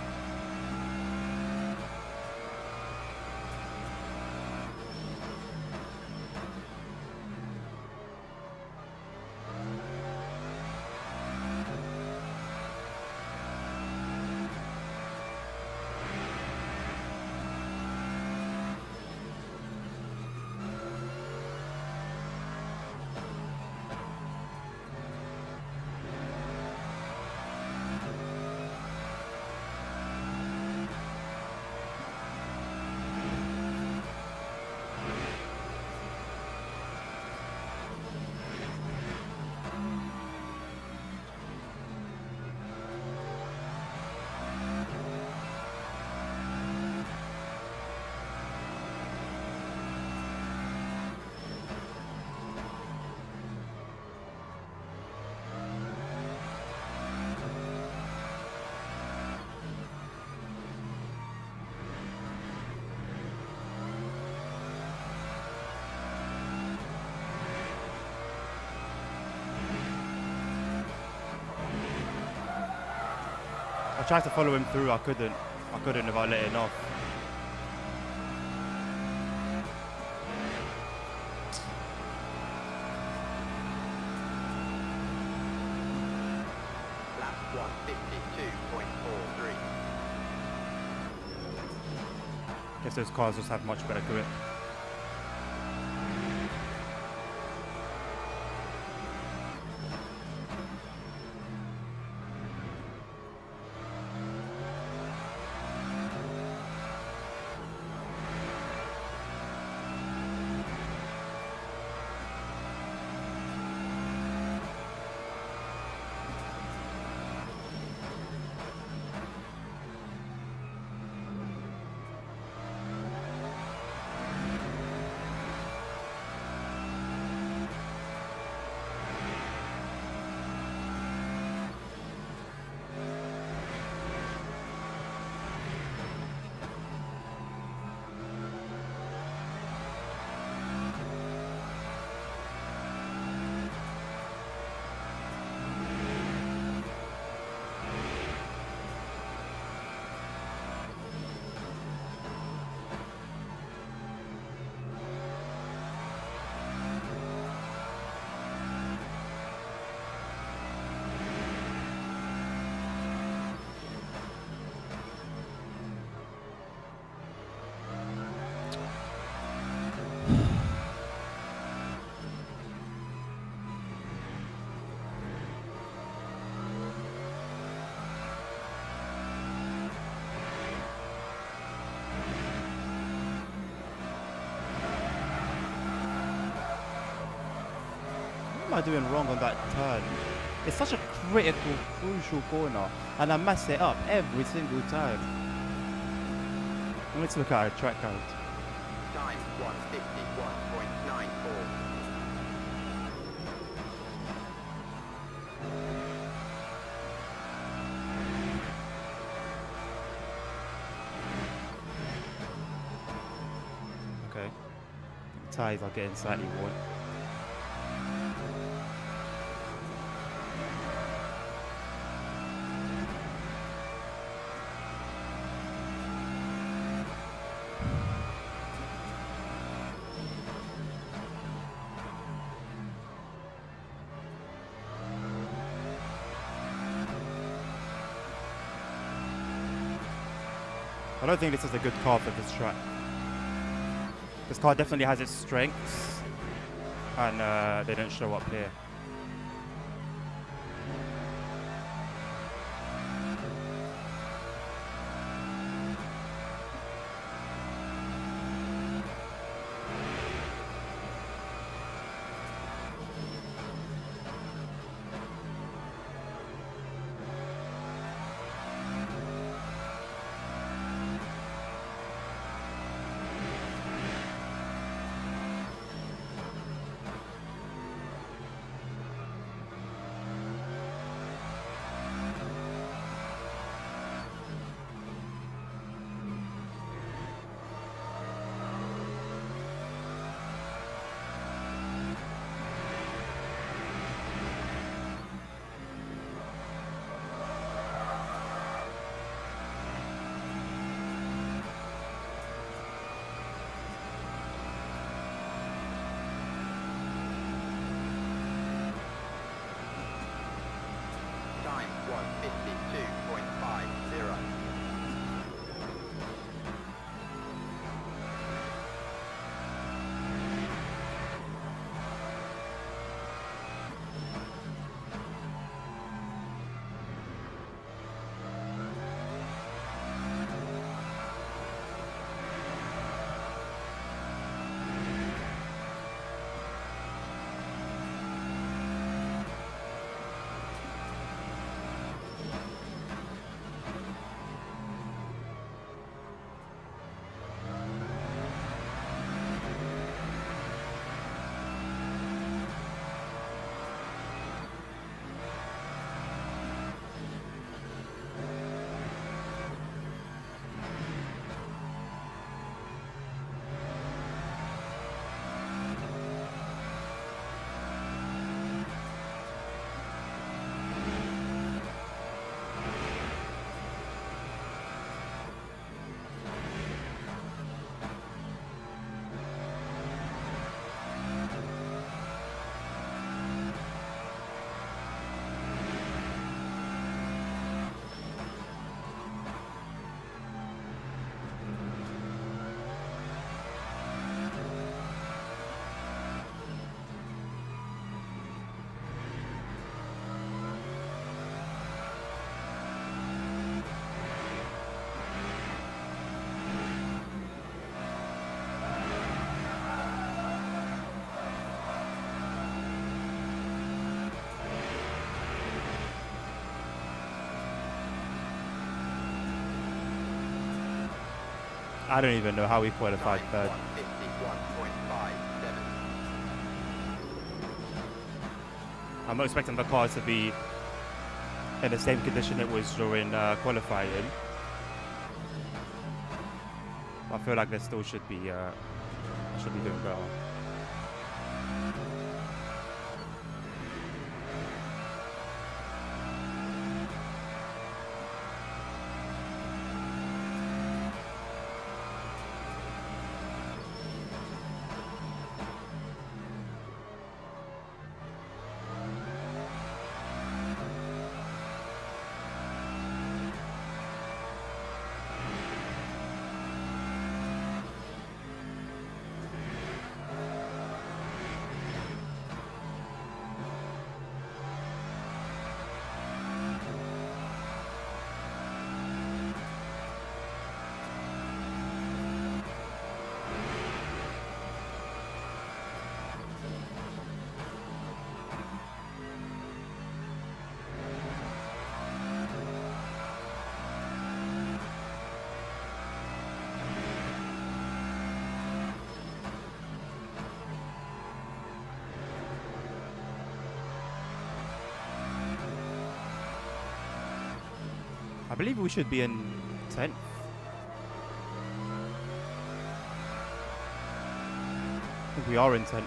I tried to follow him through, I couldn't without letting off. Lap 152.43. Guess those cars just have much better grip. What am I doing wrong on that turn? It's such a critical, crucial corner, and I mess it up every single time. Let's look at our track count. Time 151.94. Okay. Ties are getting slightly worn. I don't think this is a good car for this track. This car definitely has its strengths, and they don't show up here. I don't even know how we qualified Time third. 151.57. I'm not expecting the car to be in the same condition it was during qualifying. I feel like they still should be doing better. I believe we should be in 10th. I think we are in 10th.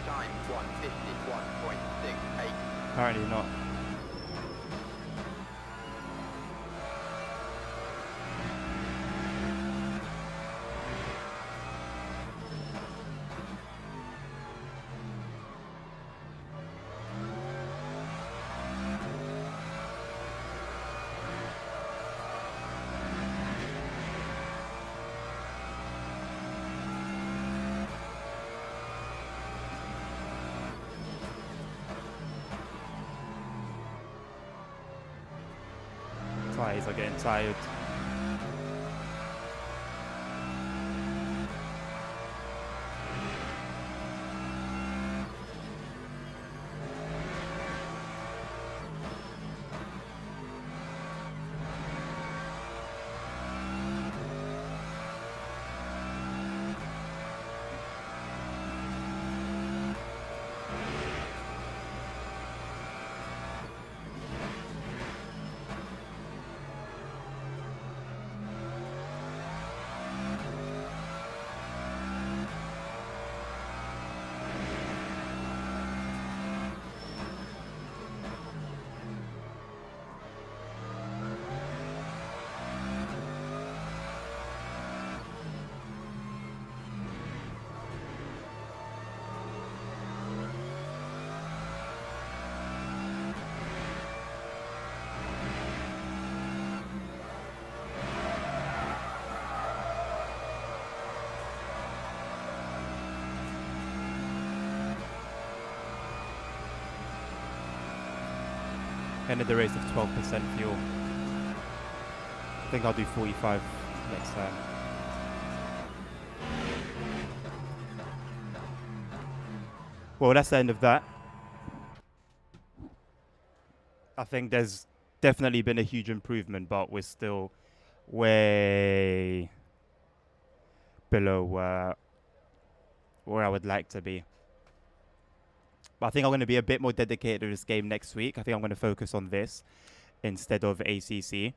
Time 151.68. Apparently not. Tires are getting tired. Ended the race with 12% fuel. I think I'll do 45 next time. Well, that's the end of that. I think there's definitely been a huge improvement, but we're still way below where I would like to be. But I think I'm going to be a bit more dedicated to this game next week. I think I'm going to focus on this instead of ACC.